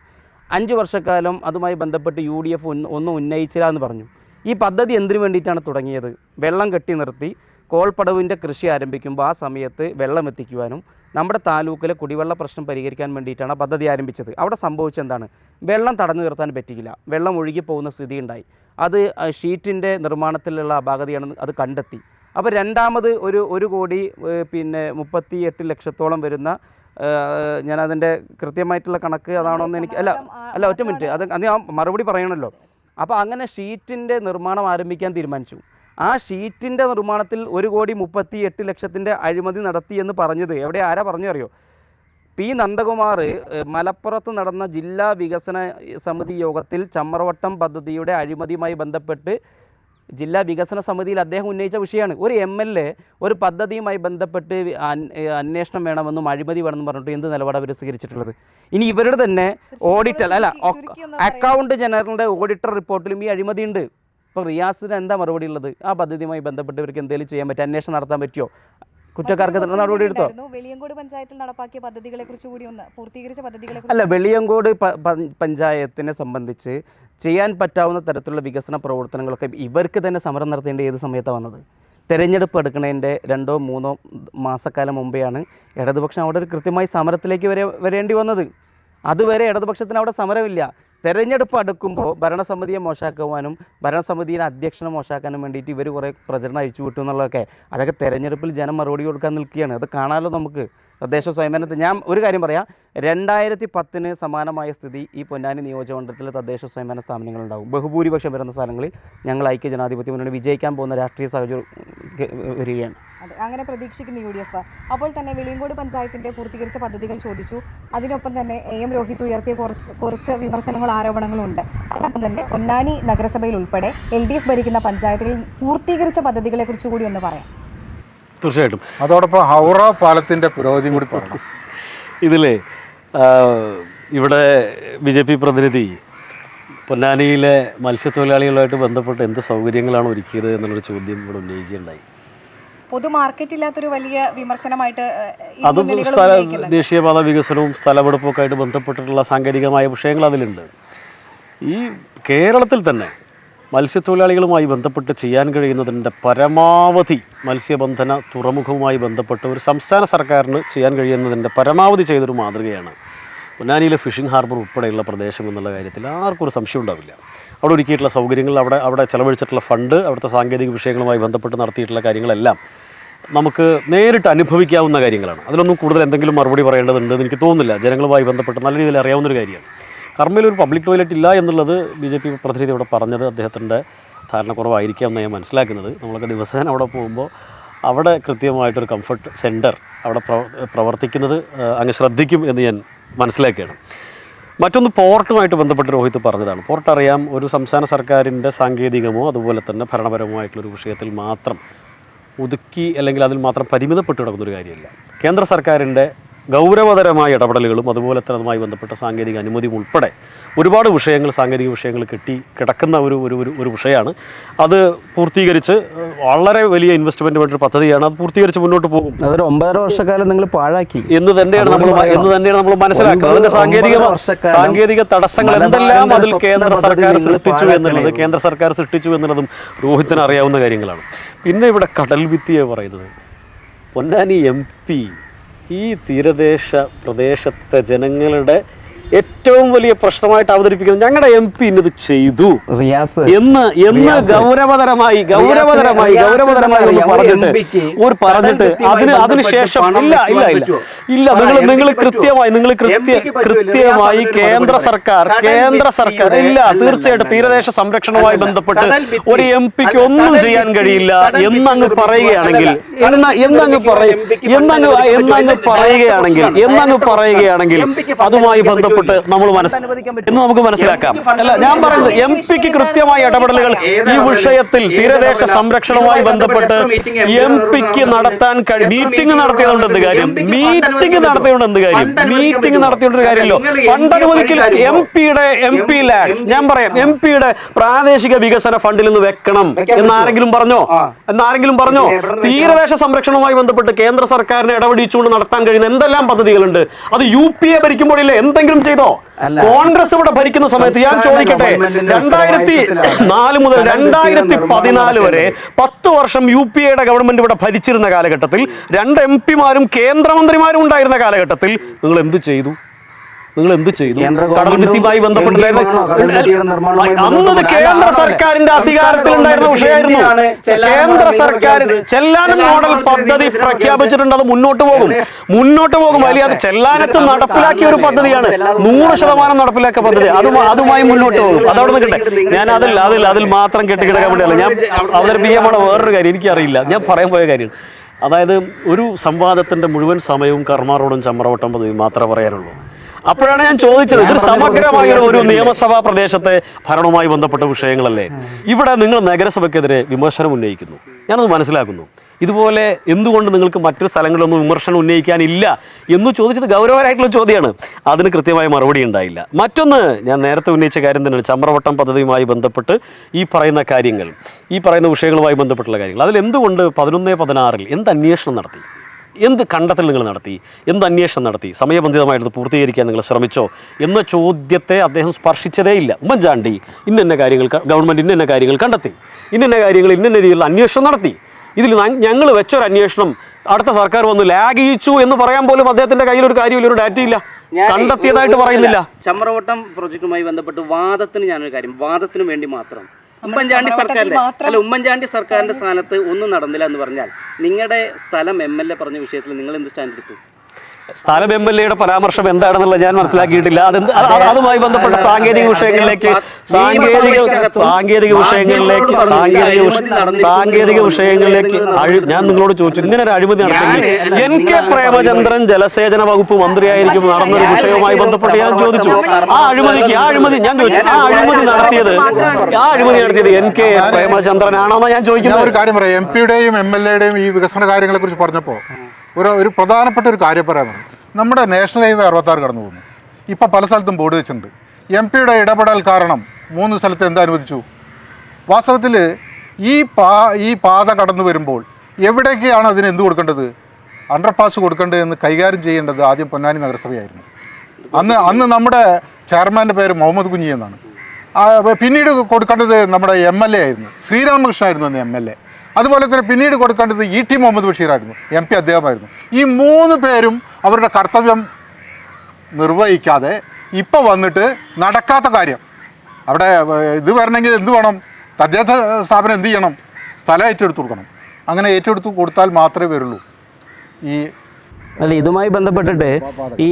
5 വർഷക്കാലം അതുമായി ബന്ധപ്പെട്ട് UDF ഒന്നും ഉന്നയിച്ചില്ല എന്ന് പറഞ്ഞു. ഈ പദ്ധതി എന്തിനു വേണ്ടിയിട്ടാണ് തുടങ്ങിയത്? വെള്ളം കെട്ടി നിർത്തി കോൾപ്പടവിൻ്റെ കൃഷി ആരംഭിക്കുമ്പോൾ ആ സമയത്ത് വെള്ളം എത്തിക്കുവാനും നമ്മുടെ താലൂക്കിലെ കുടിവെള്ള പ്രശ്നം പരിഹരിക്കാൻ വേണ്ടിയിട്ടാണ് ആ പദ്ധതി ആരംഭിച്ചത്. അവിടെ സംഭവിച്ചെന്താണ്? വെള്ളം തടഞ്ഞു നിർത്താൻ പറ്റിയില്ല, വെള്ളം ഒഴുകി പോകുന്ന സ്ഥിതി ഉണ്ടായി. അത് ഷീറ്റിൻ്റെ നിർമ്മാണത്തിലുള്ള അപാകതയാണെന്ന് അത് കണ്ടെത്തി. അപ്പോൾ രണ്ടാമത് ഒരു 1,38 ലക്ഷത്തോളം വരുന്ന, ഞാനതിൻ്റെ കൃത്യമായിട്ടുള്ള കണക്ക് അതാണോന്ന് എനിക്ക് അല്ല ഒറ്റ മിനിറ്റ്, അത് ഞാൻ മറുപടി പറയണമല്ലോ. അപ്പോൾ അങ്ങനെ ഷീറ്റിൻ്റെ നിർമ്മാണം ആരംഭിക്കാൻ തീരുമാനിച്ചു. ആ ഷീറ്റിൻ്റെ നിർമ്മാണത്തിൽ 1,38 ലക്ഷത്തിൻ്റെ അഴിമതി നടത്തി എന്ന് പറഞ്ഞത് എവിടെ, ആരാ പറഞ്ഞറിയോ? പി നന്ദകുമാർ മലപ്പുറത്ത് നടന്ന ജില്ലാ വികസന സമിതി യോഗത്തിൽ ചമ്രവട്ടം പദ്ധതിയുടെ അഴിമതിയുമായി ബന്ധപ്പെട്ട് ജില്ലാ വികസന സമിതിയിൽ അദ്ദേഹം ഉന്നയിച്ച വിഷയമാണ്. ഒരു MLA ഒരു പദ്ധതിയുമായി ബന്ധപ്പെട്ട് അന്വേഷണം വേണമെന്നും അഴിമതി വേണമെന്നും പറഞ്ഞിട്ട് എന്ത് നിലപാടാണ് അവർ സ്വീകരിച്ചിട്ടുള്ളത്? ഇനി ഇവരുടെ തന്നെ ഓഡിറ്റർ അക്കൗണ്ട് ജനറലിൻ്റെ ഓഡിറ്റർ റിപ്പോർട്ടിലും ഈ അഴിമതി ഉണ്ട്. ഇപ്പോൾ റിയാസിന് എന്താ മറുപടി ഉള്ളത്? ആ പദ്ധതിയുമായി ബന്ധപ്പെട്ട് ഇവർക്ക് എന്തെങ്കിലും ചെയ്യാൻ പറ്റുമോ? അന്വേഷണം നടത്താൻ പറ്റുമോ? കുറ്റക്കാർക്ക് നടപടി എടുത്തോ? വെളിയങ്കോട് പഞ്ചായത്തിൽ നടപ്പാക്കിയ പദ്ധതികളെ കുറിച്ച് കൂടി ഒന്ന് പൂർത്തീകരിച്ച പദ്ധതികളെ അല്ല, വെളിയങ്കോട് പഞ്ചായത്തിനെ സംബന്ധിച്ച് ചെയ്യാൻ പറ്റാവുന്ന തരത്തിലുള്ള വികസന പ്രവർത്തനങ്ങളൊക്കെ ഇവർക്ക് തന്നെ സമരം നടത്തേണ്ട ഏത് സമയത്താണ് വന്നത്? തെരഞ്ഞെടുപ്പ് എടുക്കുന്നതിൻ്റെ 2-3 മാസക്കാലം മുമ്പെയാണ് ഇടതുപക്ഷം അവിടെ ഒരു കൃത്യമായി സമരത്തിലേക്ക് വരേണ്ടി വന്നത്. അതുവരെ ഇടതുപക്ഷത്തിന് അവിടെ സമരമില്ല. തെരഞ്ഞെടുപ്പ് അടുക്കുമ്പോൾ ഭരണസമിതിയെ മോശമാക്കുവാനും ഭരണസമിതിയുടെ അധ്യക്ഷനെ മോശമാക്കാനും വേണ്ടിയിട്ട് ഇവർ കുറേ പ്രചരണം അഴിച്ചു വിട്ടു എന്നുള്ളതൊക്കെ, അതൊക്കെ തെരഞ്ഞെടുപ്പിൽ ജനം മറുപടി കൊടുക്കാൻ നിൽക്കുകയാണ്. അത് കാണാമല്ലോ നമുക്ക്. തദ്ദേശ സ്വയംഭരണത്തിൽ ഞാൻ ഒരു കാര്യം പറയാം, 2010 സമാനമായ സ്ഥിതി ഈ പൊന്നാനി നിയോജകമണ്ഡലത്തിൽ തദ്ദേശ സ്വയംഭരണ സ്ഥാപനങ്ങളുണ്ടാകും. ബഹുഭൂരിപക്ഷം വരുന്ന സ്ഥലങ്ങളിൽ ഞങ്ങൾ ഐക്യ ജനാധിപത്യ മുന്നണി വിജയിക്കാൻ പോകുന്ന രാഷ്ട്രീയ സാഹചര്യം വരികയാണ്. അതെ, അങ്ങനെ പ്രതീക്ഷിക്കുന്ന UDF. അപ്പോൾ തന്നെ വെളിയങ്കോട് പഞ്ചായത്തിൻ്റെ പൂർത്തീകരിച്ച പദ്ധതികൾ ചോദിച്ചു. അതിനൊപ്പം തന്നെ AM രോഹിത് ഉയർത്തിയ കുറച്ച് വിമർശനങ്ങളും ആരോപണങ്ങളും ഉണ്ട്. അതോടൊപ്പം തന്നെ പൊന്നാനി നഗരസഭയിൽ ഉൾപ്പെടെ LDF ഭരിക്കുന്ന പഞ്ചായത്തുകളിൽ പൂർത്തീകരിച്ച പദ്ധതികളെ കുറിച്ച് കൂടി ഒന്ന് പറയാം. തീർച്ചയായിട്ടും. അതോടൊപ്പം ഹൗറ പാലത്തിൻ്റെ പുരോഗതിയും കൂടി പറയണം. ഇതിലെ ഇവിടെ BJP പ്രതിനിധി പൊന്നാനിയിലെ മത്സ്യത്തൊഴിലാളികളുമായിട്ട് ബന്ധപ്പെട്ട് എന്ത് സൗകര്യങ്ങളാണ് ഒരുക്കിയത് എന്നുള്ളൊരു ചോദ്യം ഇവിടെ ഉന്നയിക്കുകയുണ്ടായി. പൊതു മാർക്കറ്റില്ലാത്തൊരു വലിയ വിമർശനമായിട്ട് അതും ദേശീയപാത വികസനവും സ്ഥലമെടുപ്പൊക്കെ ആയിട്ട് ബന്ധപ്പെട്ടിട്ടുള്ള സാങ്കേതികമായ വിഷയങ്ങൾ അതിലുണ്ട്. ഈ കേരളത്തിൽ തന്നെ മത്സ്യത്തൊഴിലാളികളുമായി ബന്ധപ്പെട്ട് ചെയ്യാൻ കഴിയുന്നതിൻ്റെ പരമാവധി മത്സ്യബന്ധന തുറമുഖവുമായി ബന്ധപ്പെട്ട് ഒരു സംസ്ഥാന സർക്കാരിന് ചെയ്യാൻ കഴിയുന്നതിൻ്റെ പരമാവധി ചെയ്തൊരു മാതൃകയാണ് പൊന്നാനിയിലെ ഫിഷിംഗ് ഹാർബർ ഉൾപ്പെടെയുള്ള പ്രദേശം എന്നുള്ള കാര്യത്തിൽ ആർക്കും ഒരു സംശയം ഉണ്ടാവില്ല. അവിടെ ഒരുക്കിയിട്ടുള്ള സൗകര്യങ്ങൾ, അവിടെ ചെലവഴിച്ചിട്ടുള്ള ഫണ്ട്, അവിടുത്തെ സാങ്കേതിക വിഷയങ്ങളുമായി ബന്ധപ്പെട്ട് നടത്തിയിട്ടുള്ള കാര്യങ്ങളെല്ലാം നമുക്ക് നേരിട്ട് അനുഭവിക്കാവുന്ന കാര്യങ്ങളാണ്. അതിലൊന്നും കൂടുതൽ എന്തെങ്കിലും മറുപടി പറയേണ്ടതുണ്ടെന്ന് എനിക്ക് തോന്നുന്നില്ല. ജനങ്ങളുമായി ബന്ധപ്പെട്ട് നല്ല രീതിയിൽ അറിയാവുന്നൊരു കാര്യമാണ്. കർമ്മയിൽ ഒരു പബ്ലിക് ടോയ്ലറ്റ് ഇല്ല എന്നുള്ളത് BJP പ്രതിനിധി ഇവിടെ പറഞ്ഞത് അദ്ദേഹത്തിൻ്റെ ധാരണക്കുറവായിരിക്കാം എന്ന് ഞാൻ മനസ്സിലാക്കുന്നത്. നമ്മളൊക്കെ ദിവസേന അവിടെ പോകുമ്പോൾ അവിടെ കൃത്യമായിട്ടൊരു കംഫർട്ട് സെൻറ്റർ അവിടെ പ്രവർത്തിക്കുന്നത് അങ്ങ് ശ്രദ്ധിക്കും എന്ന് ഞാൻ മനസ്സിലാക്കുകയാണ്. മറ്റൊന്ന് പോർട്ടുമായിട്ട് ബന്ധപ്പെട്ട് രോഹിത് പറഞ്ഞതാണ്. പോർട്ട് അറിയാം, ഒരു സംസ്ഥാന സർക്കാരിൻ്റെ സാങ്കേതികമോ അതുപോലെ തന്നെ ഭരണപരമായിട്ടുള്ളൊരു വിഷയത്തിൽ മാത്രം ഒതുക്കി അല്ലെങ്കിൽ അതിൽ മാത്രം പരിമിതപ്പെട്ട് കിടക്കുന്നൊരു കാര്യമല്ല. കേന്ദ്ര സർക്കാരിൻ്റെ ഗൗരവതരമായ ഇടപെടലുകളും അതുപോലെ തന്നെ അതുമായി ബന്ധപ്പെട്ട സാങ്കേതിക അനുമതിയും ഉൾപ്പെടെ ഒരുപാട് വിഷയങ്ങൾ, സാങ്കേതിക വിഷയങ്ങൾ കിടക്കുന്ന ഒരു വിഷയമാണ്. അത് പൂർത്തീകരിച്ച് വളരെ വലിയ ഇൻവെസ്റ്റ്മെൻറ്റ് വേണ്ടൊരു പദ്ധതിയാണ്. അത് പൂർത്തീകരിച്ച് മുന്നോട്ട് പോകും. അതൊരു 9.5 വർഷക്കാലം നിങ്ങൾ പാഴാക്കി എന്ന് തന്നെയാണ് നമ്മൾ മനസ്സിലാക്കുന്നത്. അതിൻ്റെ സാങ്കേതിക തടസ്സങ്ങൾ എന്തെല്ലാം അതിൽ കേന്ദ്ര സർക്കാർ സൃഷ്ടിച്ചു എന്നുള്ളതും രോഹിത്തിന് അറിയാവുന്ന കാര്യങ്ങളാണ്. പിന്നെ ഇവിടെ കടൽ ഭിത്തിയെ പറയുന്നത് പൊന്നാനി MP ഈ തീരദേശ പ്രദേശത്തെ ജനങ്ങളുടെ ഏറ്റവും വലിയ പ്രശ്നമായിട്ട് അവതരിപ്പിക്കുന്നത് ഞങ്ങളുടെ MP ഇന്നത് ചെയ്തു എന്ന് ഗൗരവതരമായി പറഞ്ഞിട്ട് അതിനുശേഷം ഇല്ല നിങ്ങൾ കൃത്യമായി കേന്ദ്ര സർക്കാർ ഇല്ല, തീർച്ചയായിട്ടും തീരദേശ സംരക്ഷണവുമായി ബന്ധപ്പെട്ട് ഒരു MPക്ക് ഒന്നും ചെയ്യാൻ കഴിയില്ല എന്നങ്ങ് പറയുകയാണെങ്കിൽ അതുമായി ബന്ധപ്പെട്ട് നമ്മൾ എന്ന് നമുക്ക് മനസ്സിലാക്കാം. അല്ല, ഞാൻ പറയുന്നത് എം പിക്ക് കൃത്യമായ ഇടപെടലുകൾ ഈ വിഷയത്തിൽ തീരദേശ സംരക്ഷണവുമായി ബന്ധപ്പെട്ട് എം പിക്ക് നടത്താൻ മീറ്റിംഗ് നടത്തിയതുകൊണ്ട് എന്ത് കാര്യം? മീറ്റിംഗ് നടത്തിയതുകൊണ്ട് എന്ത് കാര്യം? മീറ്റിംഗ് നടത്തിയോണ്ട് കാര്യമല്ലോ. ഫണ്ട് അനുവദിക്കില്ല. എം പി ലാഡ്സ്, ഞാൻ പറയാം, എം പിയുടെ പ്രാദേശിക വികസന ഫണ്ടിൽ നിന്ന് വെക്കണം എന്നാരെങ്കിലും പറഞ്ഞോ? തീരദേശ സംരക്ഷണവുമായി ബന്ധപ്പെട്ട് കേന്ദ്ര സർക്കാരിനെ ഇടപെടിച്ചുകൊണ്ട് നടത്താൻ കഴിയുന്ന എന്തെല്ലാം പദ്ധതികളുണ്ട്? അത് UPA ഭരിക്കുമ്പോഴില്ല എന്തെങ്കിലും ചെയ്തോ? കോൺഗ്രസ് ഇവിടെ ഭരിക്കുന്ന സമയത്ത് ഞാൻ ചോദിക്കട്ടെ, 2004 മുതൽ 2014 വരെ 10 വർഷം UPAയുടെ ഗവൺമെന്റ് ഇവിടെ ഭരിച്ചിരുന്ന കാലഘട്ടത്തിൽ 2 MP-മാരും കേന്ദ്രമന്ത്രിമാരും ഉണ്ടായിരുന്ന കാലഘട്ടത്തിൽ നിങ്ങൾ എന്ത് ചെയ്തു? കടൽഭിത്തിയുമായി ബന്ധപ്പെട്ടില്ലായിരുന്നു. അന്നത് കേന്ദ്ര സർക്കാരിന്റെ അധികാരത്തിലുണ്ടായിരുന്ന വിഷയമായിരുന്നു. കേന്ദ്ര സർക്കാർ ചെല്ലാനം മോഡൽ പദ്ധതി പ്രഖ്യാപിച്ചിട്ടുണ്ട്. അത് മുന്നോട്ട് പോകും. വലിയ അത് ചെല്ലാനത്ത് നടപ്പിലാക്കിയ ഒരു പദ്ധതിയാണ്. 100% നടപ്പിലാക്കിയ പദ്ധതി. അതുമായി മുന്നോട്ട് പോകും. അതവിടെ നിൽക്കട്ടെ. ഞാൻ അതിൽ മാത്രം കെട്ടിക്കിടക്കാൻ വേണ്ടിയല്ല ഞാൻ അവതരിപ്പിക്കാൻ പോണ വേറൊരു കാര്യം. എനിക്കറിയില്ല, ഞാൻ പറയാൻ പോയ കാര്യം. അതായത് ഒരു സംവാദത്തിന്റെ മുഴുവൻ സമയവും കർമാറോടും ചമ്രവട്ടം പദ്ധതി മാത്രമേ പറയാനുള്ളൂ. അപ്പോഴാണ് ഞാൻ ചോദിച്ചത്, ഇതൊരു സമഗ്രമായ ഒരു നിയമസഭാ പ്രദേശത്തെ ഭരണവുമായി ബന്ധപ്പെട്ട വിഷയങ്ങളല്ലേ? ഇവിടെ നിങ്ങൾ നഗരസഭയ്ക്കെതിരെ വിമർശനം ഉന്നയിക്കുന്നു. ഞാനത് മനസ്സിലാക്കുന്നു. ഇതുപോലെ എന്തുകൊണ്ട് നിങ്ങൾക്ക് മറ്റൊരു സ്ഥലങ്ങളിലൊന്നും വിമർശനം ഉന്നയിക്കാനില്ല എന്ന് ചോദിച്ചത് ഗൗരവമായിട്ടുള്ള ചോദ്യമാണ്. അതിന് കൃത്യമായ മറുപടി ഉണ്ടായില്ല. മറ്റൊന്ന്, ഞാൻ നേരത്തെ ഉന്നയിച്ച കാര്യം തന്നെയാണ്, ചമ്രവട്ടം പദ്ധതിയുമായി ബന്ധപ്പെട്ട് ഈ പറയുന്ന കാര്യങ്ങൾ, ഈ പറയുന്ന വിഷയങ്ങളുമായി ബന്ധപ്പെട്ടുള്ള കാര്യങ്ങൾ. അതിൽ എന്തുകൊണ്ട് 11-16 എന്ത് അന്വേഷണം നടത്തി? എന്ത് കണ്ടെത്തൽ നിങ്ങൾ നടത്തി? എന്ത് അന്വേഷണം നടത്തി? സമയബന്ധിതമായിട്ട് പൂർത്തീകരിക്കാൻ നിങ്ങൾ ശ്രമിച്ചോ എന്ന ചോദ്യത്തെ അദ്ദേഹം സ്പർശിച്ചതേയില്ല. ഉമ്മൻചാണ്ടി ഇന്ന കാര്യങ്ങൾ, ഗവൺമെൻറ് ഇന്ന കാര്യങ്ങൾ കണ്ടെത്തി, ഇന്ന കാര്യങ്ങൾ ഇന്ന രീതിയിലുള്ള അന്വേഷണം നടത്തി, ഇതിൽ ഞങ്ങൾ വെച്ചൊരു അന്വേഷണം അടുത്ത സർക്കാർ വന്ന് ലാഗ് ചെയ്യിച്ചു എന്ന് പറയാൻ പോലും അദ്ദേഹത്തിന്റെ കയ്യിൽ ഒരു കാര്യമില്ല, ഒരു ഡാറ്റയില്ല, കണ്ടെത്തിയതായിട്ട് പറയുന്നില്ല. ചമ്രവട്ടം പ്രോജക്റ്റുമായി ബന്ധപ്പെട്ട് വാദത്തിന് ഞാനൊരു കാര്യം, വാദത്തിന് വേണ്ടി മാത്രം ഉമ്മൻചാണ്ടി സർക്കാരിന്റെ സ്ഥാനത്ത് ഒന്നും നടന്നില്ല എന്ന് പറഞ്ഞാൽ നിങ്ങളുടെ സ്ഥലം MLA പറഞ്ഞ വിഷയത്തിൽ നിങ്ങൾ എന്ത് സ്റ്റാൻഡ് എടുത്തു? സ്ഥലം MLA-യുടെ പരാമർശം എന്താണെന്നുള്ളത് ഞാൻ മനസ്സിലാക്കിയിട്ടില്ല. അതുമായി ബന്ധപ്പെട്ട സാങ്കേതിക വിഷയങ്ങളിലേക്ക് ഞാൻ നിങ്ങളോട് ചോദിച്ചു, ഇങ്ങനെ ഒരു അഴിമതി നടത്തിയെങ്കിൽ NK പ്രേമചന്ദ്രൻ ജലസേചന വകുപ്പ് മന്ത്രിയായിരിക്കും നടന്നൊരു വിഷയവുമായി ബന്ധപ്പെട്ട് ഞാൻ ചോദിച്ചു. ആ അഴിമതി നടത്തിയത് NK പ്രേമചന്ദ്രനാണോ ഞാൻ ചോദിക്കുന്നത്. ഒരു കാര്യം പറയാം, MP-യുടെയും MLA-യുടെയും ഈ വികസന കാര്യങ്ങളെ കുറിച്ച് പറഞ്ഞപ്പോൾ ഒരു പ്രധാനപ്പെട്ട ഒരു കാര്യം പറയാൻ പറഞ്ഞു. നമ്മുടെ നാഷണൽ ഹൈവേ 66 കടന്നു പോകുന്നു. ഇപ്പോൾ പല സ്ഥലത്തും ബോർഡ് വെച്ചിട്ടുണ്ട്. MP-യുടെ ഇടപെടൽ കാരണം 3 സ്ഥലത്ത് എന്താ അനുവദിച്ചു? വാസ്തവത്തിൽ ഈ പാത കടന്നു വരുമ്പോൾ എവിടേക്കാണ് അതിന് എന്ത് കൊടുക്കേണ്ടത്, അണ്ടർപാസ് കൊടുക്കേണ്ടതെന്ന് കൈകാര്യം ചെയ്യേണ്ടത് ആദ്യം പൊന്നാനി നഗരസഭയായിരുന്നു. അന്ന് നമ്മുടെ ചെയർമാൻ്റെ പേര് മുഹമ്മദ് കുഞ്ഞി എന്നാണ്. പിന്നീട് കൊടുക്കേണ്ടത് നമ്മുടെ MLA ആയിരുന്നു, ശ്രീരാമകൃഷ്ണൻ ആയിരുന്നു അന്ന് MLA. അതുപോലെ തന്നെ പിന്നീട് കൊടുക്കേണ്ടത് ET മുഹമ്മദ് ബഷീറായിരുന്നു, MP അദ്ദേഹമായിരുന്നു. ഈ 3 പേരും അവരുടെ കർത്തവ്യം നിർവഹിക്കാതെ ഇപ്പോൾ വന്നിട്ട് നടക്കാത്ത കാര്യം അവിടെ ഇത് വരണമെങ്കിൽ എന്ത് വേണം? തദ്ദേശ സ്ഥാപനം എന്ത് ചെയ്യണം? സ്ഥലം ഏറ്റെടുത്ത് കൊടുക്കണം. അങ്ങനെ ഏറ്റെടുത്ത് കൊടുത്താൽ മാത്രമേ വരുള്ളൂ. ഇതുമായി ബന്ധപ്പെട്ടിട്ട് ഈ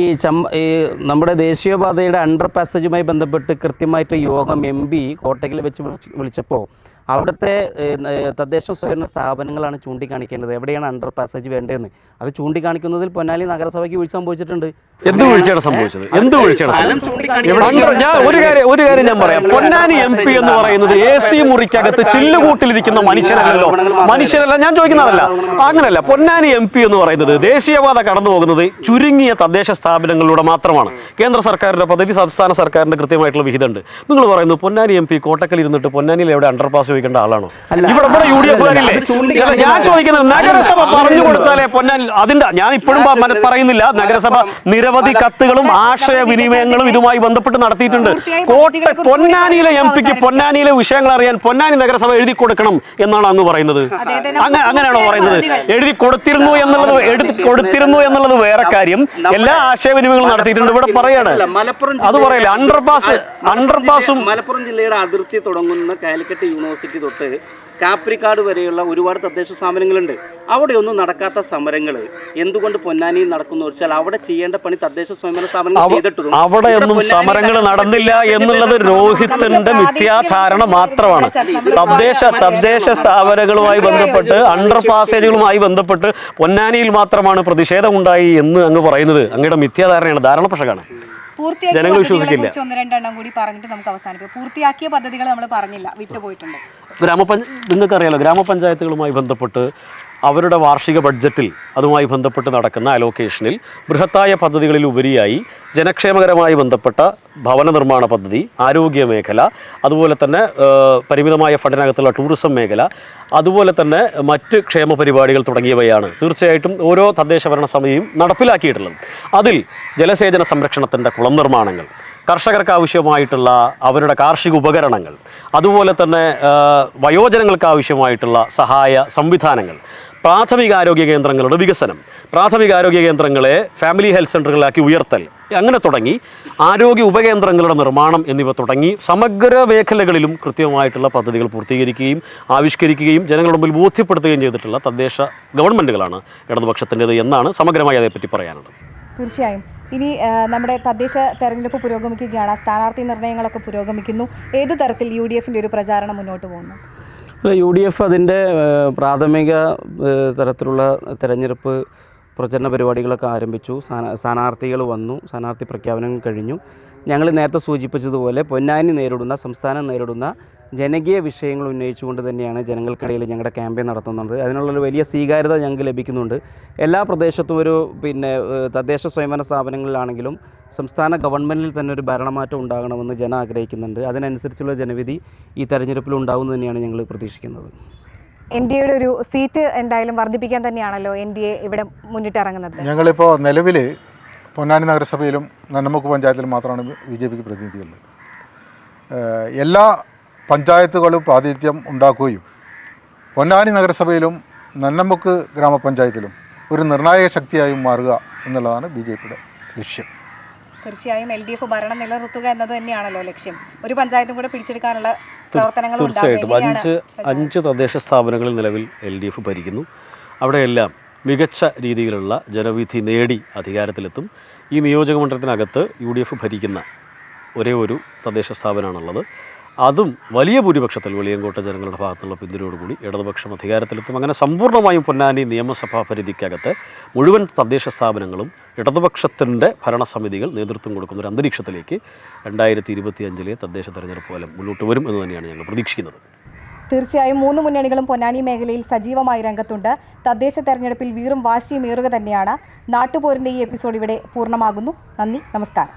നമ്മുടെ ദേശീയപാതയുടെ അണ്ടർ പാസേജുമായി ബന്ധപ്പെട്ട് കൃത്യമായിട്ട് യോഗം MP കോട്ടയ്ക്കൽ വെച്ച് വിളിച്ചപ്പോൾ അവിടുത്തെ തദ്ദേശ സ്വയംഭരണ സ്ഥാപനങ്ങളാണ് ചൂണ്ടിക്കാണിക്കേണ്ടത് എവിടെയാണ് അണ്ടർ പാസേജ് വേണ്ടതെന്ന്. അത് ചൂണ്ടിക്കാണിക്കുന്നതിൽ പൊന്നാനി നഗരസഭയ്ക്ക് വീഴ്ച സംഭവിച്ചിട്ടുണ്ട്. എന്ത് വീഴ്ചയാണ് സംഭവിച്ചത്? ഒരു കാര്യം ഞാൻ പറയാം. പൊന്നാനി MP എന്ന് പറയുന്നത് AC മുറിക്കകത്ത് ചില്ലുകൂട്ടിലിരിക്കുന്ന മനുഷ്യരല്ല. ഞാൻ ചോദിക്കുന്നതല്ല, അങ്ങനല്ല. പൊന്നാനി MP എന്ന് പറയുന്നത് ദേശീയപാത കടന്നു പോകുന്നത് ചുരുങ്ങിയ തദ്ദേശ സ്ഥാപനങ്ങളിലൂടെ മാത്രമാണ്. കേന്ദ്ര സർക്കാരിന്റെ പദ്ധതി, സംസ്ഥാന സർക്കാരിന്റെ കൃത്യമായിട്ടുള്ള വിഹിതമുണ്ട്. നിങ്ങൾ പറയുന്നത് പൊന്നാനി MP കോട്ടക്കൽ ഇരുന്നിട്ട് പൊന്നാനിയിൽ എവിടെ അണ്ടർപാസ് ചോദിക്കേണ്ട ആളാണോ? ഇവിടെ UDF ഞാൻ ചോദിക്കുന്നത്, നഗരസഭ പറഞ്ഞു കൊടുത്താലേ പൊന്നാനി അതിന്റെ, ഞാൻ ഇപ്പോഴും പറയുന്നില്ല, നഗരസഭ നിരവധി കത്തുകളും ആശയവിനിമയങ്ങളും ഇതുമായി ബന്ധപ്പെട്ട് നടത്തിയിട്ടുണ്ട്. പൊന്നാനിയിലെ MP-ക്ക് പൊന്നാനിയിലെ വിഷയങ്ങൾ അറിയാൻ പൊന്നാനി നഗരസഭ എഴുതി കൊടുക്കണം എന്നാണ് അങ്ങ് പറയുന്നത്. അങ്ങനെയാണോ പറയുന്നത്? എഴുതി കൊടുത്തിരുന്നു എന്നുള്ളത് വേറെ കാര്യം. എല്ലാ ആശയവിനിമയങ്ങളും നടത്തിയിട്ടുണ്ട്. ഇവിടെ പറയാണ്, അത് പറയല്ലേ, അണ്ടർപാസും മലപ്പുറം ജില്ലയുടെ അതിർത്തി തുടങ്ങുന്ന കാലിക്കറ്റ് യൂണിവേഴ്സിറ്റി തൊട്ട് കാപ്രിക്കാട് വരെയുള്ള ഒരുപാട് തദ്ദേശ സ്ഥാപനങ്ങളുണ്ട്. അവിടെയൊന്നും നടക്കാത്ത സമരങ്ങൾ എന്തുകൊണ്ട് പൊന്നാനിയിൽ നടക്കുന്നു വെച്ചാൽ അവിടെ ചെയ്യേണ്ട പണി തദ്ദേശ സ്വയംഭരണ സ്ഥാപനങ്ങൾ ചെയ്തിട്ടുണ്ട്. അവിടെയൊന്നും സമരങ്ങൾ നടന്നില്ല എന്നുള്ളത് രോഹിത്തിന്റെ മിഥ്യാധാരണ മാത്രമാണ്. തദ്ദേശ സ്ഥാപനങ്ങളുമായി ബന്ധപ്പെട്ട്, അണ്ടർ പാസേജുകളുമായി ബന്ധപ്പെട്ട് പൊന്നാനിയിൽ മാത്രമാണ് പ്രതിഷേധം ഉണ്ടായി എന്ന് അങ്ങ് പറയുന്നത് അങ്ങയുടെ മിഥ്യാധാരണയാണ്, ധാരണ പക്ഷമാണ്. പൂർത്തിയാക്കിയ ജനങ്ങൾ പദ്ധതികളെ വിശ്വസിക്കില്ല. കുറിച്ച് ഒന്ന് രണ്ടെണ്ണം കൂടി പറഞ്ഞിട്ട് നമുക്ക് അവസാനിപ്പിക്കാം. പൂർത്തിയാക്കിയ പദ്ധതികൾ നമ്മൾ പറഞ്ഞില്ല, വിട്ടുപോയിട്ടുണ്ട്. നിങ്ങൾക്കറിയാലോ, ഗ്രാമപഞ്ചായത്തുകളുമായി ബന്ധപ്പെട്ട് അവരുടെ വാർഷിക ബഡ്ജറ്റിൽ അതുമായി ബന്ധപ്പെട്ട് നടക്കുന്ന അലോക്കേഷനിൽ ബൃഹത്തായ പദ്ധതികളിൽ ഉപരിയായി ജനക്ഷേമകരമായി ബന്ധപ്പെട്ട ഭവന നിർമ്മാണ പദ്ധതി, ആരോഗ്യ മേഖല, അതുപോലെ തന്നെ പരിമിതമായ ഫണ്ടിനകത്തുള്ള ടൂറിസം മേഖല, അതുപോലെ തന്നെ മറ്റ് ക്ഷേമ പരിപാടികൾ തുടങ്ങിയവയാണ് തീർച്ചയായിട്ടും ഓരോ തദ്ദേശ ഭരണ സമിതിയും നടപ്പിലാക്കിയിട്ടുള്ളത്. അതിൽ ജലസേചന സംരക്ഷണത്തിൻ്റെ കുളം നിർമ്മാണങ്ങൾ, കർഷകർക്ക് ആവശ്യമായിട്ടുള്ള അവരുടെ കാർഷിക ഉപകരണങ്ങൾ, അതുപോലെ തന്നെ വയോജനങ്ങൾക്ക് ആവശ്യമായിട്ടുള്ള സഹായ സംവിധാനങ്ങൾ, പ്രാഥമികാരോഗ്യ കേന്ദ്രങ്ങളുടെ വികസനം, പ്രാഥമികാരോഗ്യ കേന്ദ്രങ്ങളെ ഫാമിലി ഹെൽത്ത് സെൻ്ററുകളാക്കി ഉയർത്തൽ, അങ്ങനെ തുടങ്ങി ആരോഗ്യ ഉപകേന്ദ്രങ്ങളുടെ നിർമ്മാണം എന്നിവ തുടങ്ങി സമഗ്ര മേഖലകളിലും കൃത്യമായിട്ടുള്ള പദ്ധതികൾ പൂർത്തീകരിക്കുകയും ആവിഷ്കരിക്കുകയും ജനങ്ങളുടെ മുമ്പിൽ ബോധ്യപ്പെടുത്തുകയും ചെയ്തിട്ടുള്ള തദ്ദേശ ഗവൺമെൻറ്റുകളാണ് ഇടതുപക്ഷത്തിൻ്റേത് എന്നാണ് സമഗ്രമായി അതേപ്പറ്റി പറയാനുള്ളത്. തീർച്ചയായും ഇനി നമ്മുടെ തദ്ദേശ തെരഞ്ഞെടുപ്പ് പുരോഗമിക്കുകയാണ്, സ്ഥാനാർത്ഥി നിർണ്ണയങ്ങളൊക്കെ പുരോഗമിക്കുന്നു. ഏത് തരത്തിൽ UDFൻ്റെ ഒരു പ്രചാരണം മുന്നോട്ട് പോകുന്നു? UDF അതിൻ്റെ പ്രാഥമിക തരത്തിലുള്ള തെരഞ്ഞെടുപ്പ് പ്രചരണ പരിപാടികളൊക്കെ ആരംഭിച്ചു. സ്ഥാനാർത്ഥികൾ വന്നു, സ്ഥാനാർത്ഥി പ്രഖ്യാപനം കഴിഞ്ഞു. ഞങ്ങൾ നേരത്തെ സൂചിപ്പിച്ചതുപോലെ പൊന്നാനി നേരിടുന്ന, സംസ്ഥാനം നേരിടുന്ന ജനകീയ വിഷയങ്ങൾ ഉന്നയിച്ചുകൊണ്ട് തന്നെയാണ് ജനങ്ങൾക്കിടയിൽ ഞങ്ങളുടെ ക്യാമ്പയിൻ നടത്തുന്നത്. അതിനുള്ളൊരു വലിയ സ്വീകാര്യത ഞങ്ങൾക്ക് ലഭിക്കുന്നുണ്ട്. എല്ലാ പ്രദേശത്തും ഒരു തദ്ദേശ സ്വയംഭരണ സ്ഥാപനങ്ങളിലാണെങ്കിലും സംസ്ഥാന ഗവൺമെൻറ്റിൽ തന്നെ ഒരു ഭരണമാറ്റം ഉണ്ടാകണമെന്ന് ജനം ആഗ്രഹിക്കുന്നുണ്ട്. അതിനനുസരിച്ചുള്ള ജനവിധി ഈ തെരഞ്ഞെടുപ്പിൽ ഉണ്ടാകുമെന്ന് തന്നെയാണ് ഞങ്ങൾ പ്രതീക്ഷിക്കുന്നത്. NDAയുടെ ഒരു സീറ്റ് എന്തായാലും വർദ്ധിപ്പിക്കാൻ തന്നെയാണല്ലോ NDA ഇവിടെ മുന്നിട്ടിറങ്ങുന്നത്. ഞങ്ങളിപ്പോൾ നിലവിൽ പൊന്നാനി നഗരസഭയിലും നന്നമുക്ക് പഞ്ചായത്തിലും മാത്രമാണ് BJPക്ക് പ്രതിനിധിയുള്ളത്. എല്ലാ പഞ്ചായത്തുകളും പ്രാതിനിധ്യം ഉണ്ടാക്കുകയും പൊന്നാനി നഗരസഭയിലും നന്നമുക്ക് ഗ്രാമപഞ്ചായത്തിലും ഒരു നിർണായക ശക്തിയായും മാറുക എന്നുള്ളതാണ് BJPയുടെ ലക്ഷ്യം. തീർച്ചയായും LDF ഭരണം നിലനിർത്തുക എന്നത് തന്നെയാണല്ലോ ലക്ഷ്യം. ഒരു പഞ്ചായത്തും കൂടെ പിടിച്ചെടുക്കാനുള്ള പ്രവർത്തനങ്ങൾ തീർച്ചയായിട്ടും അഞ്ച് തദ്ദേശ സ്ഥാപനങ്ങളിൽ നിലവിൽ LDF ഭരിക്കുന്നു. അവിടെയെല്ലാം മികച്ച രീതിയിലുള്ള ജനവിധി നേടി അധികാരത്തിലെത്തും. ഈ നിയോജക മണ്ഡലത്തിനകത്ത് UDF ഭരിക്കുന്ന ഒരേ ഒരു തദ്ദേശ സ്ഥാപനമാണുള്ളത്. അതും വലിയ ഭൂരിപക്ഷത്തിൽ വെളിയങ്കോട്ട ജനങ്ങളുടെ ഭാഗത്തുള്ള പിന്തുണയോടുകൂടി ഇടതുപക്ഷം അധികാരത്തിലെത്തും. അങ്ങനെ സമ്പൂർണ്ണമായും പൊന്നാനി നിയമസഭാ പരിധിക്കകത്ത് മുഴുവൻ തദ്ദേശ സ്ഥാപനങ്ങളും ഇടതുപക്ഷത്തിൻ്റെ ഭരണസമിതികൾ നേതൃത്വം കൊടുക്കുന്ന ഒരു അന്തരീക്ഷത്തിലേക്ക് 2025 തദ്ദേശ തെരഞ്ഞെടുപ്പ് ഫലം മുന്നോട്ട് വരും എന്ന് തന്നെയാണ് ഞങ്ങൾ പ്രതീക്ഷിക്കുന്നത്. തീർച്ചയായും 3 മുന്നണികളും പൊന്നാനി മേഖലയിൽ സജീവമായി രംഗത്തുണ്ട്. തദ്ദേശ തെരഞ്ഞെടുപ്പിൽ വീറും വാശിയും ഏറുക തന്നെയാണ്. നാട്ടുപോരിൻ്റെ ഈ എപ്പിസോഡ് ഇവിടെ പൂർണ്ണമാകുന്നു. നന്ദി, നമസ്കാരം.